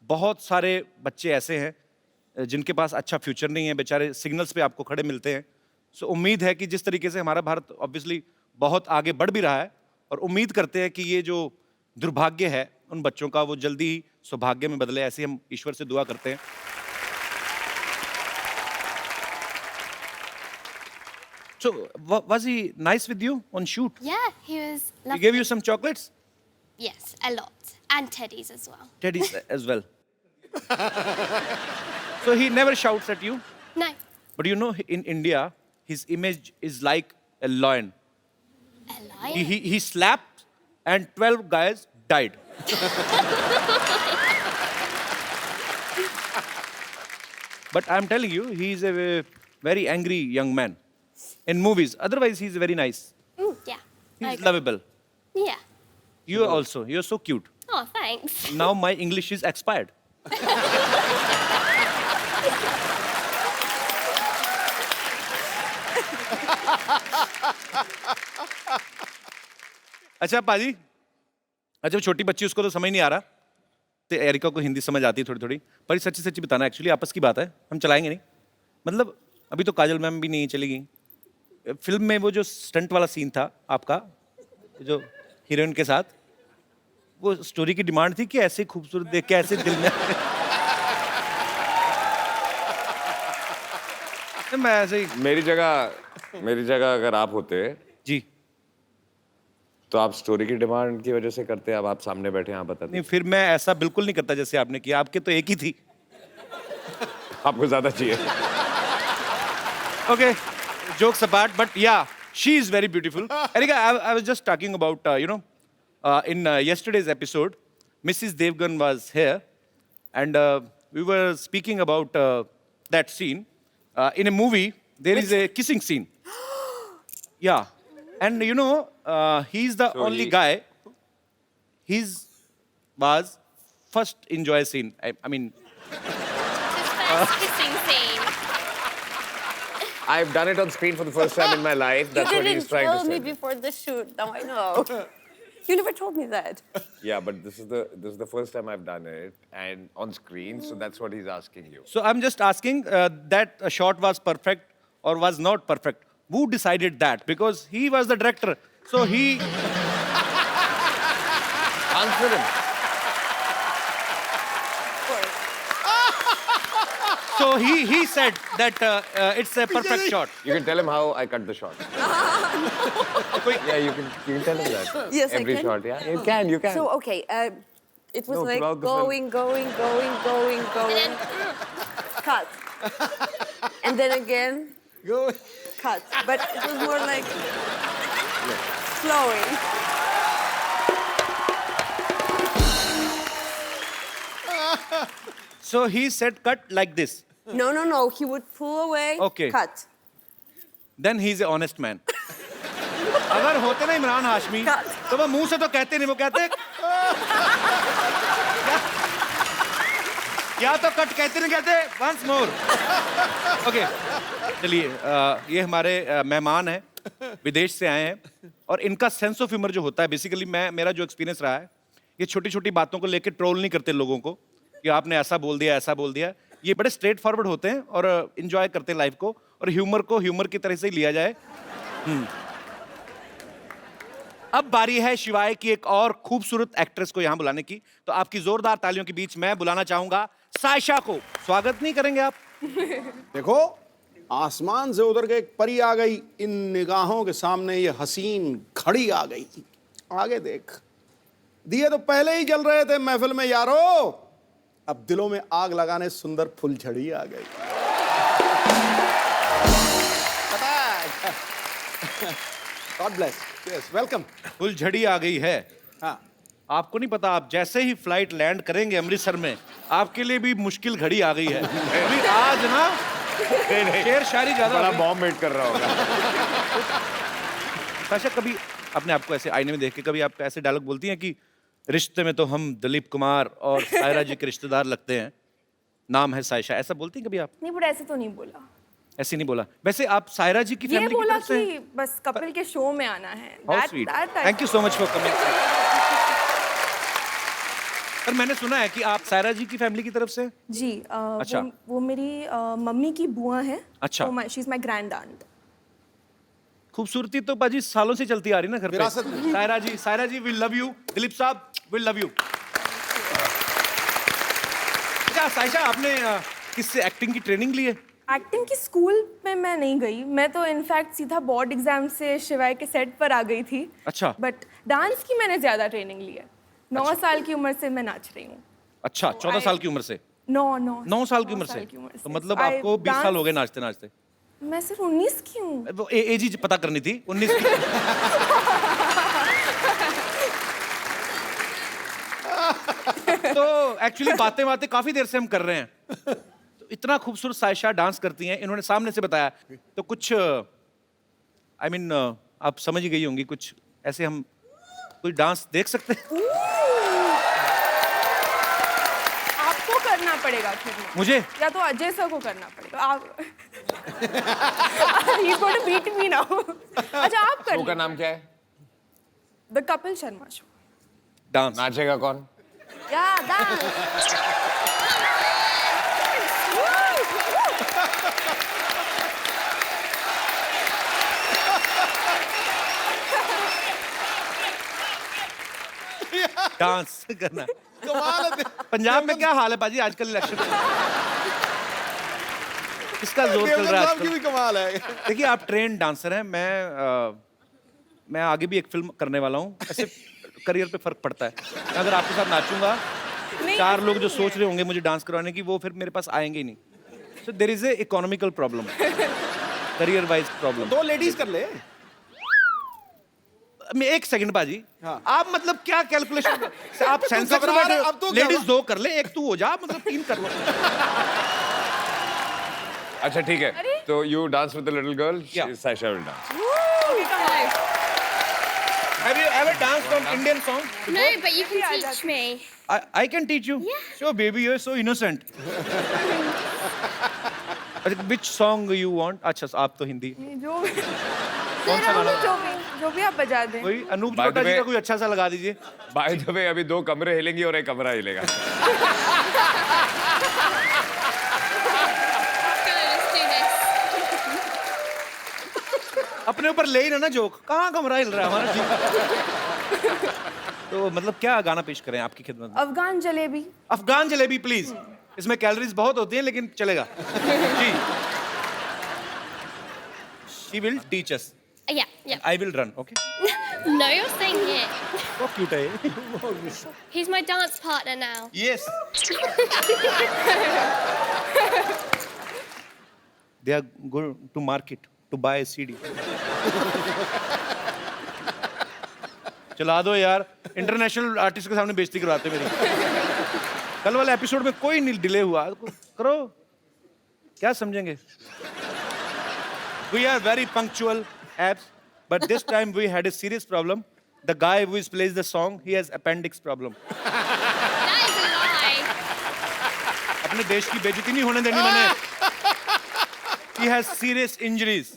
बहुत सारे बच्चे ऐसे हैं जिनके पास अच्छा फ्यूचर नहीं है, बेचारे सिग्नल्स पे आपको खड़े मिलते हैं। सो उम्मीद है कि जिस तरीके से हमारा भारत ऑब्वियसली बहुत आगे बढ़ भी रहा है, और उम्मीद करते हैं कि ये जो दुर्भाग्य है उन बच्चों का वो जल्दी ही सौभाग्य में बदले, ऐसे हम ईश्वर से दुआ करते हैं। So, was he nice with you on shoot? Yeah, he was lovely. He gave you some chocolates? Yes, a lot. And teddies as well. Teddies as well. So he never shouts at you? No. But you know, in India, his image is like a lion. A lion? He slapped and 12 guys died. But I'm telling you, he's a very angry young man. In movies, otherwise he's very nice. Yeah. He's lovable. Yeah. You also, you're so cute. Oh, thanks. Now my English is expired. अच्छा पाजी, अच्छा छोटी बच्ची, उसको तो समझ नहीं आ रहा, तो एरिका को हिंदी समझ आती है थोड़ी थोड़ी, पर ये सच्ची सच्ची बताना, एक्चुअली आपस की बात है, हम चलाएंगे नहीं। मतलब अभी तो काजल मैम भी नहीं चली गई। फिल्म में वो जो स्टंट वाला सीन था आपका, जो हीरोइन के साथ, वो स्टोरी की डिमांड थी कि ऐसे खूबसूरत देख के ऐसे दिल में मैं ऐसे ही। मेरी जगह अगर आप होते जी, तो आप स्टोरी की डिमांड की वजह से करते, अब आप सामने बैठे आप बताते। नहीं, फिर मैं ऐसा बिल्कुल नहीं करता जैसे आपने किया, आपके तो एक ही थी। आपको ज्यादा चाहिए। Okay, jokes apart, but yeah, she is very beautiful. Erika, I was just talking about, in yesterday's episode, Mrs. Devgan was here, and we were speaking about that scene. In a movie, there is a kissing scene. Yeah, and he's the only guy. His was first enjoy scene. I mean. His first kissing scene. I've done it on screen for the first time in my life. That's You what he's didn't trying to tell me say. before the shoot. Now I know. You never told me that. Yeah, but this is the first time I've done it and on screen, so that's what he's asking you. So I'm just asking that a shot was perfect or was not perfect. Who decided that? Because he was the director. So he... Answer him. So he said that it's a perfect shot. You can tell him how I cut the shot. Yeah, you can tell him that. Yes, I Every can. shot, yeah. You can. So, okay, it was No, like throughout the film. going. Cut. And then again, cut. But it was more like flowing. So he said cut like this. No. He would pull away, Okay. cut. Then he's an honest man. अगर होते ना इमरान हाशमी, तो वो मुंह से तो कहते नहीं, वो कहते या तो कट कहते नहीं, कहते once more. Okay, चलिए, ये हमारे मेहमान हैं, विदेश से आए हैं, और इनका सेंस ऑफ ह्यूमर जो होता है, बेसिकली मेरा जो एक्सपीरियंस रहा है, ये छोटी छोटी बातों को लेकर ट्रोल नहीं करते लोगों को, कि आपने ऐसा बोल दिया, ऐसा बोल दिया। ये बड़े स्ट्रेट फॉरवर्ड होते हैं और एंजॉय करते हैं लाइफ को, और ह्यूमर को ह्यूमर की तरह से ही लिया जाए। अब बारी है शिवाय की एक और खूबसूरत एक्ट्रेस को यहाँ बुलाने की। तो आपकी जोरदार तालियों के बीच मैं बुलाना चाहूंगा सायशा को। स्वागत नहीं करेंगे आप? देखो, आसमान से उतर के एक परी आ गई, इन निगाहों के सामने ये हसीन घड़ी आ गई। आगे देख, दिए तो पहले ही जल रहे थे महफिल में यारो, अब दिलों में आग लगाने सुंदर फुलझड़ी आ गई। पता है? God bless. Yes, welcome. फुलझड़ी आ गई है। हाँ, आपको नहीं पता, आप जैसे ही फ्लाइट लैंड करेंगे अमृतसर में, आपके लिए भी मुश्किल घड़ी आ गई है। अभी आज ना शेर शायरी ज्यादा बड़ा बॉम्ब मेट कर रहा होगा। सायशा, कभी अपने आप को ऐसे आईने में देख के कभी आप ऐसे डायलॉग बोलती हैं कि रिश्ते में तो हम दिलीप कुमार और सायरा जी के रिश्तेदार लगते हैं, नाम है सायशा, ऐसा बोलती हैं कभी आप? नहीं, बट ऐसे तो नहीं बोला। ऐसे नहीं बोला। वैसे आप सायरा जी की ये फैमिली की बोला तरफ से कि बस कपिल के शो में आना है। How sweet, thank you so much for coming. पर मैंने सुना है कि आप सायरा जी की फैमिली की तरफ से? जी, अच्छा। वो मेरी मम्मी की बुआ है। अच्छा। She is my grand aunt. खूबसूरती तो बाजी सालों से चलती आ रही ना घर पे। सायरा जी विल लव यू, दिलीप साहब विल लव यू। अच्छा सायशा, आपने किससे एक्टिंग की ट्रेनिंग ली है? एक्टिंग की स्कूल में मैं नहीं गई, मैं तो इनफैक्ट सीधा बोर्ड एग्जाम से शिवाय के सेट पर आ गई थी। अच्छा। बट डांस की मैंने ज्यादा ट्रेनिंग ली है। 9 साल की उम्र से मैं नाच रही हूँ। अच्छा, 14 साल की उम्र से? 9 साल की उम्र से? तो मतलब आपको 20 साल हो गए नाचते नाचते? मैं सिर्फ 19 की हूँ। वो एज ही पता करनी थी, 19 की। तो एक्चुअली बातें काफी देर से हम कर रहे हैं। तो इतना खूबसूरत सायशा डांस करती हैं, इन्होंने सामने से बताया, तो कुछ आई मीन आप समझ ही गई होंगी, कुछ ऐसे हम कोई डांस देख सकते हैं? आपको करना पड़ेगा फिर। मुझे? या तो अजय सर को करना पड़ेगा। आप He's going to beat me now. अच्छा, आप कर। शो का नाम क्या है? The Kapil Sharma show. Dance नाचेगा कौन? या डांस। डांस करना। पंजाब में क्या हाल है बाजी आजकल इलेक्शन में? किसका जोर चल रहा है आजकल? भी कमाल है। देखिए, आप ट्रेन डांसर हैं, मैं आगे भी एक फिल्म करने वाला हूँ। ऐसे करियर पे फर्क पड़ता है। अगर आपके साथ नाचूंगा, 4 लोग जो सोच रहे होंगे मुझे डांस करवाने की, वो फिर मेरे पास आएंगे ही नहीं। So there is a economical problem, career wise problem. 2 ladies कर ले। मैं 1 सेकंड बाजी, हाँ। आप मतलब क्या कैलकुलेशन? आप सेंसेक्स में घबरा रहे, बैठे, अब तो लेडीज 2 कर ले, 1 तू हो जा, मतलब 3 कर लो। अच्छा ठीक है, तो you dance with the little girl, Sayyeshaa will dance. Have you ever danced on Indian song? No, but you can teach me. I can teach you. Yeah. Sure, baby, you're so innocent. Which song you want? अच्छा, आप तो हिंदी। जो कौन सा गाना? जो भी आप बजा दें। कोई अनूप By the जोटा जी का way- कोई अच्छा सा लगा दीजिए। बाय द वे, अभी 2 कमरे हिलेंगी और 1 कमरा हिलेगा। Let's do this. अपने ऊपर ले ही ना जोक, कहाँ कमरा हिल रहा है हमारा जी। तो मतलब क्या गाना पेश करें आपकी खिदमत में? अफगान जलेबी। अफगान जलेबी प्लीज। इसमें कैलोरीज बहुत होती हैं लेकिन चलेगा। जी। She will teach us. Yeah, yeah. I will run, okay? No, you're saying it. बहुत cute है ये। He's my dance partner now. Yes. They are going to market to buy a CD. चला दो यार, इंटरनेशनल आर्टिस्ट के सामने बेइज्जती करवाते मेरी। कल वाले एपिसोड में कोई नहीं डिले हुआ, करो, क्या समझेंगे? We are very punctual, abs, but this time we had a serious problem. The guy who plays the song, he has appendix problem. That is a lie. अपने देश की बेइज्जती नहीं होने देनी मैंने। He has serious injuries.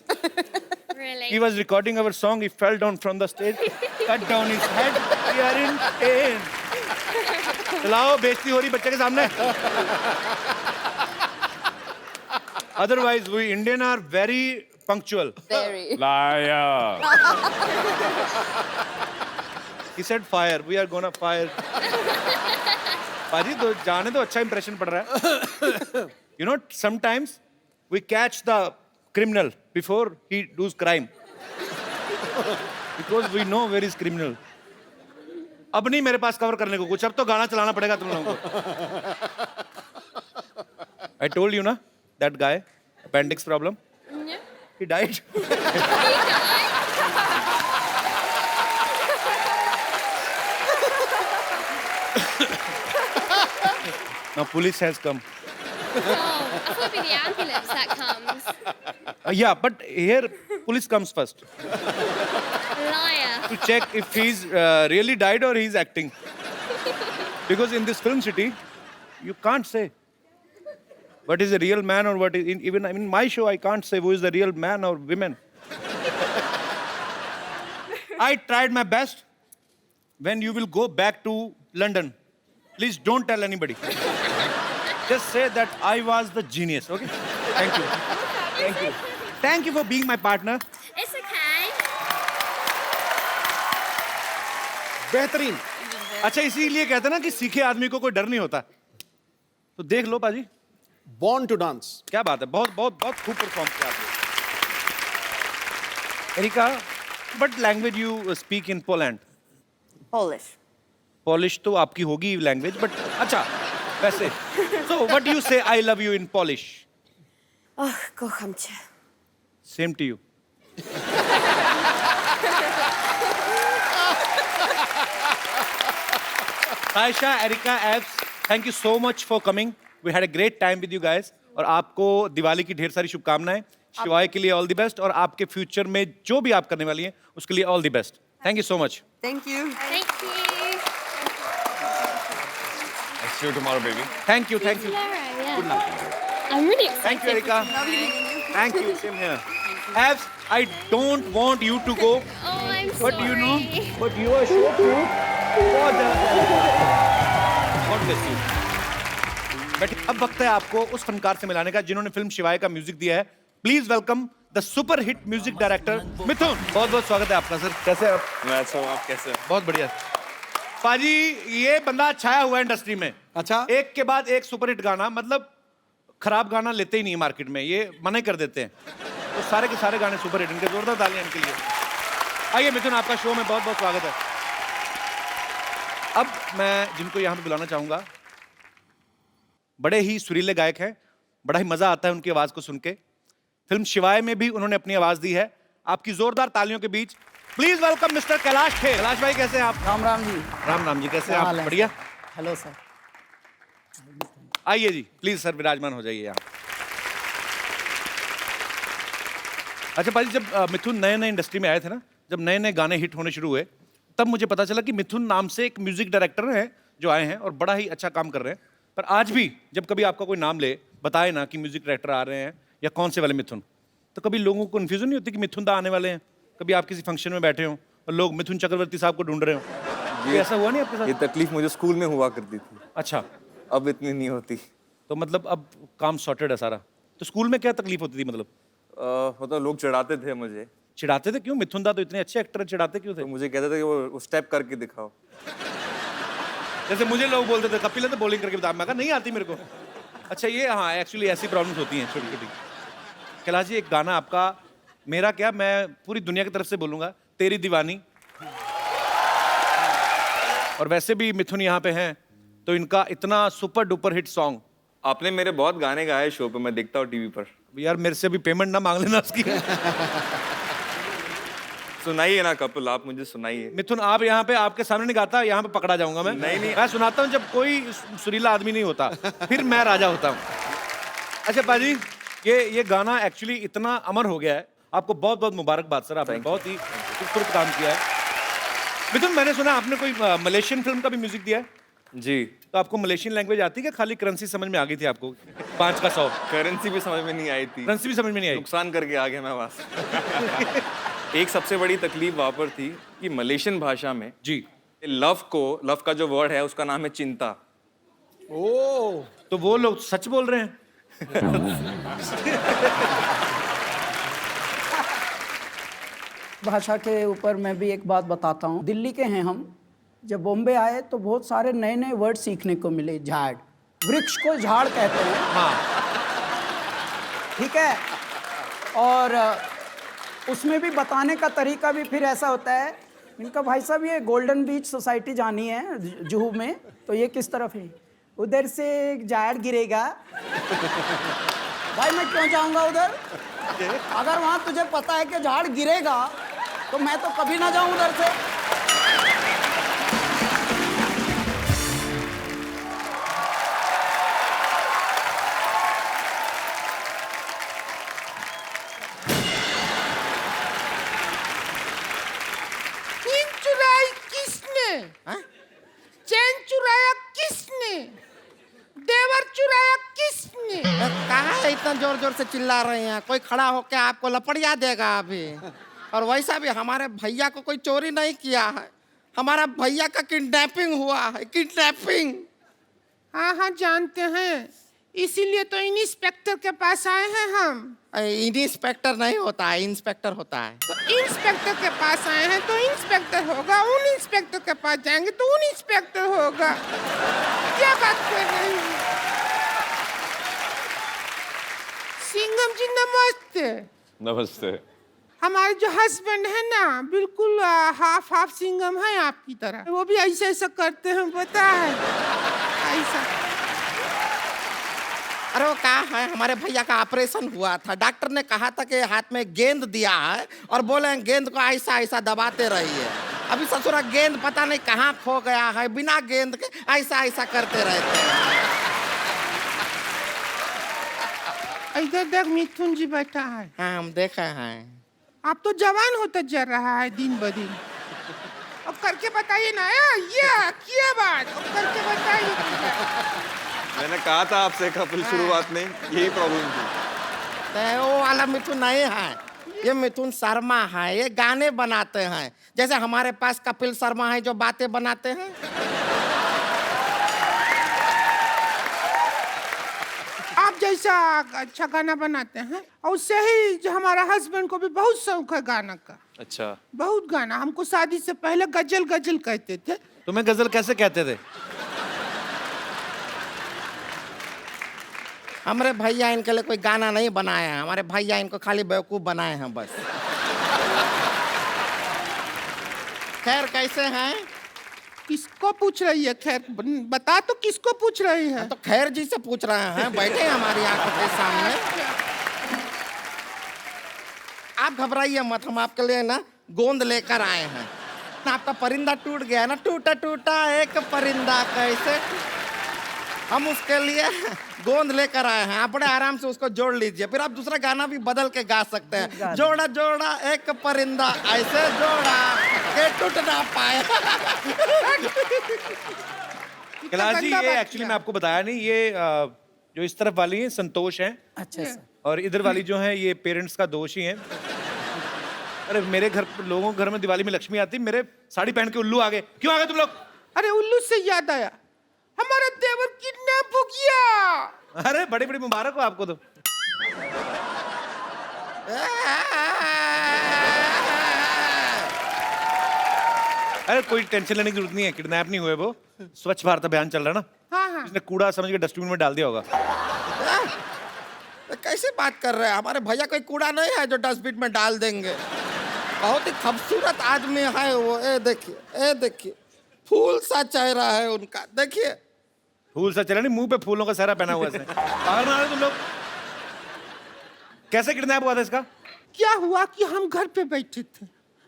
Really? He was recording our song. He fell down from the stage, cut down his head. We are in pain. चलाओ, बेइज्जती हो रही बच्चे के सामने। Otherwise, we Indian are very punctual. Very. Liar. He said fire. We are gonna fire. पाजी तो जाने तो अच्छा इंप्रेशन पड़ रहा है. You know, sometimes we catch the criminal before he does crime. Because we know where is criminal. अब नहीं मेरे पास कवर करने को कुछ, अब तो गाना चलाना पड़ेगा तुम लोगों को. I told you ना, that guy, appendix problem. Yeah. He died. Now police has come. Oh, I thought it'd be the ambulance that comes. Yeah, but here police comes first Liar. to check if he's really died or he's acting. Because in this film city, you can't say what is a real man or what is even in my show I can't say who is the real man or women. I tried my best. When you will go back to London, please don't tell anybody. Just say that I was the genius, okay? Thank you. Thank you. Thank you for being my partner. It's okay. बेहतरीन. अच्छा इसीलिए कहते हैं ना कि सीखे आदमी को कोई डर नहीं होता. तो देख लो पाजी. Born to dance. क्या बात है, बहुत बहुत बहुत खूब परफॉर्म किया आपने. Erika, what language you speak in Poland? Polish. Polish तो आपकी होगी लैंग्वेज, बट अच्छा वैसे. So what do you say I love you in Polish? Oh, kocham cię. Same to you. Aisha, Erika, Abs, thank you so much for coming. We had a great time with you guys. और आपको दिवाली की ढेर सारी शुभकामनाएं. शिवाय के लिए all the best और आपके फ्यूचर में जो भी आप करने वाली हैं उसके लिए all the best. Thank you so much. Thank you. Thank you. I'll see you tomorrow, baby. Thank you, thank you. Tomorrow, yeah. I'm really excited. Thank you, Erika. Thank you, same here. Abs, I don't want you to go, Oh, I'm sorry. but you know, but you are so cute. बहुत ज़्यादा. God bless you. बैठिए, अब वक्त है आपको उस फनकार से मिलाने का जिन्होंने फिल्म शिवाय का म्यूजिक दिया है. Please welcome the super hit music director Mithun. बहुत बहुत स्वागत है आपका सर. कैसे आप? मैं अच्छा हूँ, आप कैसे? बहुत बढ़िया. पाजी ये बंदा छाया हुआ है इंडस्ट्री में. अच्छा. एक के बाद एक सुपर हिट गाना, मतलब खराब गाना लेते ही नहीं मार्केट में, ये मना कर देते हैं. तो सारे के सारे गाने सुपर हिट. इनके जोरदार तालियां इनके लिए. आइए मिथुन, आपका शो में बहुत बहुत स्वागत है. अब मैं जिनको यहाँ पे बुलाना चाहूंगा, बड़े ही सुरीले गायक हैं. बड़ा ही मजा आता है उनकी आवाज को सुन के. फिल्म शिवाय में भी उन्होंने अपनी आवाज दी है. आपकी जोरदार तालियों के बीच please welcome mister Kailash Kher. Kailash भाई कैसे हैं आप? राम राम जी. राम राम जी, कैसे हैं आप? बढ़िया. Hello sir. आइए जी, प्लीज सर विराजमान हो जाइए यहाँ. अच्छा पाजी, जब मिथुन नए नए इंडस्ट्री में आए थे ना, जब नए नए गाने हिट होने शुरू हुए, तब मुझे पता चला कि मिथुन नाम से एक म्यूजिक डायरेक्टर हैं जो आए हैं और बड़ा ही अच्छा काम कर रहे हैं. पर आज भी जब कभी आपका कोई नाम ले, बताए ना कि म्यूजिक डायरेक्टर आ रहे हैं या कौन से वाले मिथुन, तो कभी लोगों को कन्फ्यूजन नहीं होती कि मिथुन दा आने वाले हैं? कभी आप किसी फंक्शन में बैठे हो और लोग मिथुन चक्रवर्ती साहब को ढूंढ रहे हो, ये ऐसा हुआ नहीं आपके साथ? ये तकलीफ मुझे स्कूल में हुआ करती थी. अच्छा. अब इतनी नहीं होती. तो मतलब अब काम सॉर्टेड है सारा. तो स्कूल में क्या तकलीफ होती थी मतलब? मतलब लोग चिढ़ाते थे मुझे. चिढ़ाते थे? क्यों? मिथुन दा तो इतने अच्छे एक्टर, चिढ़ाते क्यों थे? तो मुझे कहते थे कि वो स्टेप करके दिखाओ. जैसे मुझे लोग बोलते थे कपिल तो बॉलिंग करके बता, मैं कहा नहीं आती मेरे को. अच्छा ये, हाँ एक्चुअली ऐसी प्रॉब्लम्स होती हैं छोटी छोटी. कैलाश जी, एक गाना आपका, मेरा क्या, मैं पूरी दुनिया की तरफ से बोलूंगा, तेरी दीवानी. और वैसे भी मिथुन यहाँ पे हैं तो इनका इतना सुपर डुपर हिट सॉन्ग. आपने मेरे बहुत गाने गाए शो पे, मैं देखता हूँ टीवी पर. यार मेरे से भी पेमेंट ना मांग लेना उसकी. सुनाइए ना कपिल, आप मुझे सुनाइए. मिथुन आप यहाँ पे, आपके सामने नहीं गाता, यहाँ पे पकड़ा जाऊंगा मैं. नहीं. मैं सुनाता हूँ जब कोई सुरीला आदमी नहीं होता, फिर मैं राजा होता हूँ. अच्छा पाजी, ये गाना एक्चुअली इतना अमर हो गया है. आपको बहुत बहुत मुबारकबाद सर, आपने बहुत ही खूबसूरत काम किया है. मिथुन, मैंने सुना आपने कोई मलेशियन फिल्म का भी म्यूजिक दिया है? जी. तो आपको मलेशियन लैंग्वेज आती है क्या? खाली करेंसी समझ में आ गई थी आपको? 5 का 100. करेंसी भी समझ में नहीं आई थी. करेंसी भी समझ में नहीं आई. नुकसान करके आ गया मैं वहां से. एक सबसे बड़ी तकलीफ वहां पर थी कि मलेशियन भाषा में जी लव का जो वर्ड है उसका नाम है चिंता. ओ, तो वो लोग सच बोल रहे हैं। भाषा के ऊपर मैं भी एक बात बताता हूँ। दिल्ली के हैं हम। जब बॉम्बे आए तो बहुत सारे नए नए वर्ड सीखने को मिले। झाड़, वृक्ष को झाड़ कहते हैं। हाँ, ठीक है। और उसमें भी बताने का तरीका भी फिर ऐसा होता है। इनका भाई साहब ये गोल्डन बीच सोसाइटी जानी है जुहू में, तो ये किस तरफ है? उधर से झाड़ गिरेगा। भाई मैं क्यों जाऊंगा उधर? अगर वहां तुझे पता है कि झाड़ गिरेगा तो मैं तो कभी ना जाऊं उधर से। चैन चुराई किसने? चैन चुराया किसने? देवर चुराया किसने? कहाँ है इतना जोर जोर से चिल्ला रहे हैं? कोई खड़ा होके आपको लपड़िया देगा अभी। और वैसा भी हमारे भैया को कोई चोरी नहीं किया है, हमारा भैया का किडनैपिंग हुआ है, किडनैपिंग। हाँ हाँ जानते हैं, इसीलिए तो इंस्पेक्टर के पास आए हैं हम। इंस्पेक्टर नहीं होता है, इंस्पेक्टर होता है। तो इंस्पेक्टर के पास आए हैं तो इंस्पेक्टर होगा, उन इंस्पेक्टर के पास जाएंगे तो उन इंस्पेक्टर होगा। क्या बात कर रहे हैं? सिंघम जी नमस्ते। नमस्ते। हमारे जो हस्बैंड है ना, बिल्कुल हाफ हाफ सिंघम है आपकी तरह। वो भी ऐसा ऐसा करते हैं, पता है? ऐसा। अरे वो कहा है, हमारे भैया का ऑपरेशन हुआ था, डॉक्टर ने कहा था कि हाथ में गेंद दिया है और बोले गेंद को ऐसा ऐसा दबाते रहिए। अभी ससुरा गेंद पता नहीं कहाँ खो गया है, बिना गेंद के ऐसा ऐसा करते रहते हैं। इधर देख, मिथुन जी बैठा है। हाँ हम देखे हैं। आप तो जवान होता जा रहा है दिन ब दिन। अब करके बताइए ना, ये क्या बात, अब करके बताइए। मैंने कहा था आपसे कपिल शुरुआत में यही प्रॉब्लम थी। तो वो वाला मिथुन नहीं है, ये मिथुन शर्मा है, ये गाने बनाते हैं। जैसे हमारे पास कपिल शर्मा है जो बातें बनाते हैं। आप जैसा अच्छा गाना बनाते हैं, और उससे ही जो हमारा हस्बैंड को भी बहुत शौक है गाना का। अच्छा, बहुत गाना। हमको शादी से पहले गजल गजल कहते थे। तुम्हें गजल कैसे कहते थे? हमारे भैया इनके लिए कोई गाना नहीं बनाया है, हमारे भैया इनको खाली बेवकूफ बनाए हैं बस। खैर कैसे हैं? किसको पूछ रही है? खैर बता तो, किसको पूछ रही है? तो खैर जी से पूछ रहे हैं, बैठे हमारी आंखों के सामने। आप घबराइए मत, हम आपके लिए ना गोंद लेकर आए हैं। आपका परिंदा टूट गया ना, टूटा टूटा एक परिंदा कैसे, हम उसके लिए गोंद लेकर आए हैं। आप बड़े आराम से उसको जोड़ लीजिए, फिर आप दूसरा गाना भी बदल के गा सकते हैं। जोड़ा जोड़ा एक परिंदा ऐसे जोड़ा के टूट ना पाए। कैलाश जी, ये एक्चुअली मैं आपको बताया नहीं, ये जो इस तरफ वाली है संतोष हैं। अच्छा सर। और इधर वाली जो है ये पेरेंट्स का दोष ही है। अरे मेरे घर, लोगों के घर में दिवाली में लक्ष्मी आती, मेरे साड़ी पहन के उल्लू आ गए। क्यों आ गए तुम लोग? अरे उल्लू से याद आया, हमारा देवर किडनैप हो गया। अरे बड़ी बड़ी मुबारक हो आपको तो। अरे कोई टेंशन लेने की जरूरत नहीं है, किडनैप नहीं हुए वो। स्वच्छ भारत अभियान चल रहा है ना। हाँ हाँ। इसने कूड़ा समझ के डस्टबिन में डाल दिया होगा। कैसे बात कर रहे हैं? हमारे भैया कोई कूड़ा नहीं है जो डस्टबिन में डाल देंगे। बहुत ही खूबसूरत आदमी है वो। ए देखिए फूल सा चेहरा है उनका, देखिए। फूल सा चेहरा नहीं, मुंह पे फूलों का सहरा पहना हुआ है। पागल बना रहे तुम लोग। कैसे किडनैप हुआ था इसका? क्या हुआ कि हम घर पे बैठे थे,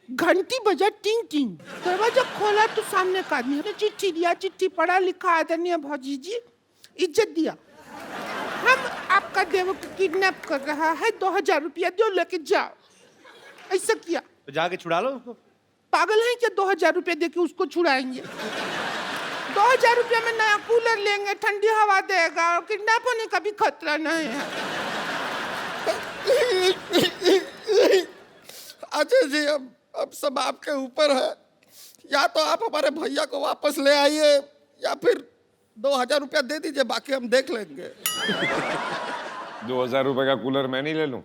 घंटी बजा, टिंग टिंग। दरवाजा खोला तो सामने का आदमी ने चिट्ठी दिया। चिट्ठी पढ़ा लिखा, आदरणीय भौजी जी, इज्जत दिया, हम आपका देवर को किडनैप कर रहा है, 2000 रुपया दो, लेके जाओ। ऐसा किया। तो जाके छुड़ा लो उसको। पागल है क्या? 2000 रुपया देके उसको छुड़ाएंगे? 2000 रुपया में नया कूलर लेंगे, ठंडी हवा देगा, और किडनैप होने का भी खतरा नहीं है। अजय जी, अब सब आपके ऊपर है। या तो आप हमारे भैया को वापस ले आइए, या फिर 2,000 रुपया दे दीजिए, बाकी हम देख लेंगे। 2,000 रुपए का कूलर मैं नहीं ले लूं?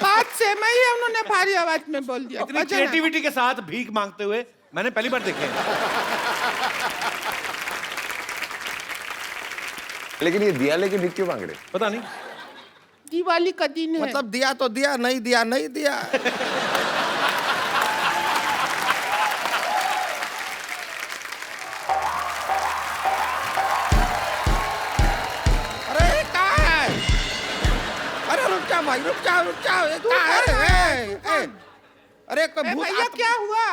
बात सेम ही है, उन्होंने भारी आवाज में बोल दिया। इतनी क्रिएटिविटी के साथ भीख मांगते हुए मैंने पहली बार देखे हैं। लेकिन ये दिया लेके भीख क्यों मांग रहे? पता नहीं, दिवाली का दिन है। मतलब दिया तो दिया, नहीं दिया नहीं दिया। अरे कहाँ है? अरे रुक जाओ भाई, रुक जाओ रुक जाओ। ये कहाँ है? अरे कोई भूत भैया क्या हुआ?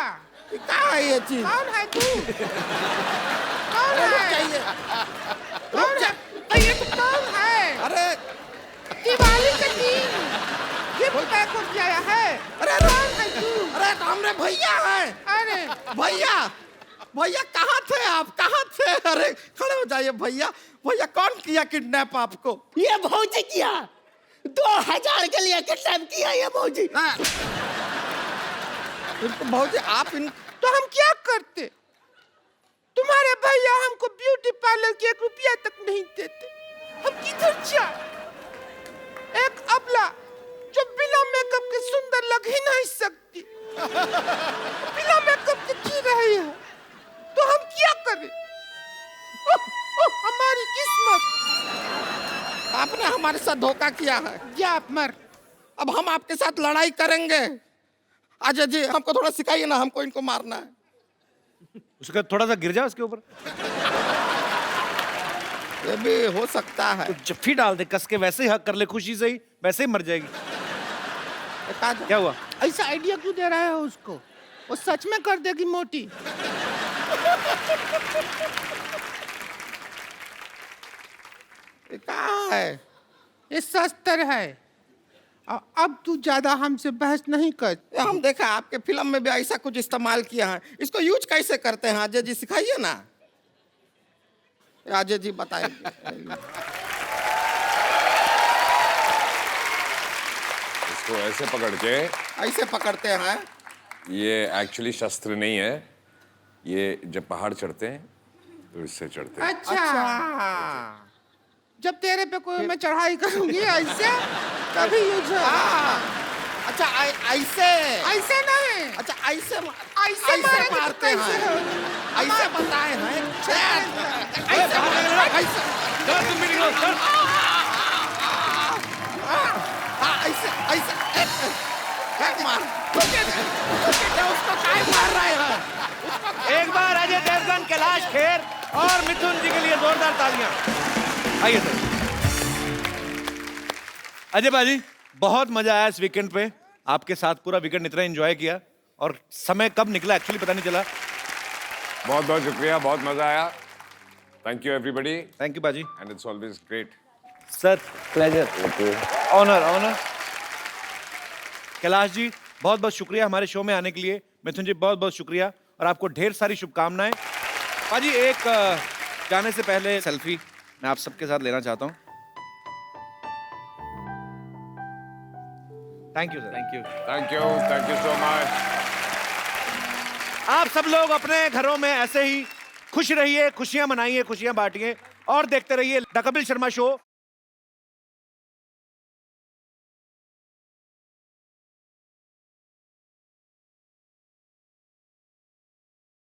ये कहाँ है ये चीज? कौन है तू? कौन अरे रुक है? जाइए, कौन है? ये तो कौन है? अरे दिवाली का दिन गिफ्ट पैक हो गया है। अरे कौन है तू? अरे तो हमरे भैया है। अरे भैया भैया कहाँ थे आप? कहाँ थे? अरे खड़े हो जाइए भैया। भैया कौन किया किडनैप आपको? ये भौजी किया, 2,000 के लिए किडनैप किया ये भौजी। भौजी आप इन तो हम क्या करते? तुम्हारे भैया हमको ब्यूटी पार्लर की 1 रुपया तक नहीं देते। हम किधर जाए? एक अबला जो बिना मेकअप के सुंदर लग ही नहीं सकती, बिना मेकअप के जी रही है, तो हम क्या करें? हमारी किस्मत। आपने हमारे साथ धोखा किया है। जा आप मर। अब हम आपके साथ लड़ाई करेंगे। अजय जी हमको थोड़ा सिखाइए ना, हमको इनको मारना है। उसका थोड़ा सा गिर जाओ उसके ऊपर। ये भी हो सकता है। तो जफ्फी डाल दे कस के, वैसे ही हक कर ले खुशी से ही, वैसे ही मर जाएगी। क्या हुआ? ऐसा आइडिया क्यों दे रहा है उसको? वो सच में कर देगी मोटी। ये कहाँ है? ये शस्त्र है। अब तू ज्यादा हमसे बहस नहीं कर। ये हम देखा आपके फिल्म में भी ऐसा कुछ इस्तेमाल किया है। इसको यूज कैसे करते हैं अजय जी, सिखाइए ना। अजय जी बताइए। इसको ऐसे पकड़ के, ऐसे पकड़ते हैं। ये एक्चुअली शस्त्र नहीं है, ये जब पहाड़ चढ़ते हैं तो इससे चढ़ते हैं। अच्छा। जब तेरे पे कोई मैं चढ़ाई करूंगी ऐसे कभी यूज हो। अच्छा ऐसे ऐसे नहीं। अच्छा ऐसे ऐसे मारते हैं। ऐसे बताए हैं। ऐसे ऐसे मार। उसको काय मार रहे हैं? एक बार अजय देवगन, कैलाश खेर और मिथुन जी के लिए जोरदार तालियां। आइए सर। अजय बाजी बहुत मजा आया इस वीकेंड पे, आपके साथ पूरा वीकेंड इतना एंजॉय किया और समय कब निकला एक्चुअली पता नहीं चला। बहुत बहुत शुक्रिया, बहुत मजा आया। Thank you everybody. Thank you बाजी। And it's always great sir. Pleasure, honour honour. Kailash ji बहुत बहुत शुक्रिया हमारे शो में आने के लिए। मिथुन जी बहुत बहुत शुक्रिया और आपको ढेर सारी शुभकामनाएं। बाजी एक जाने से पहले सेल्फी मैं आप सबके साथ लेना चाहता हूं। Thank you sir. Thank you so much. आप सब लोग अपने घरों में ऐसे ही खुश रहिए, खुशियां मनाइए, खुशियां बांटिए और देखते रहिए द कपिल शर्मा शो।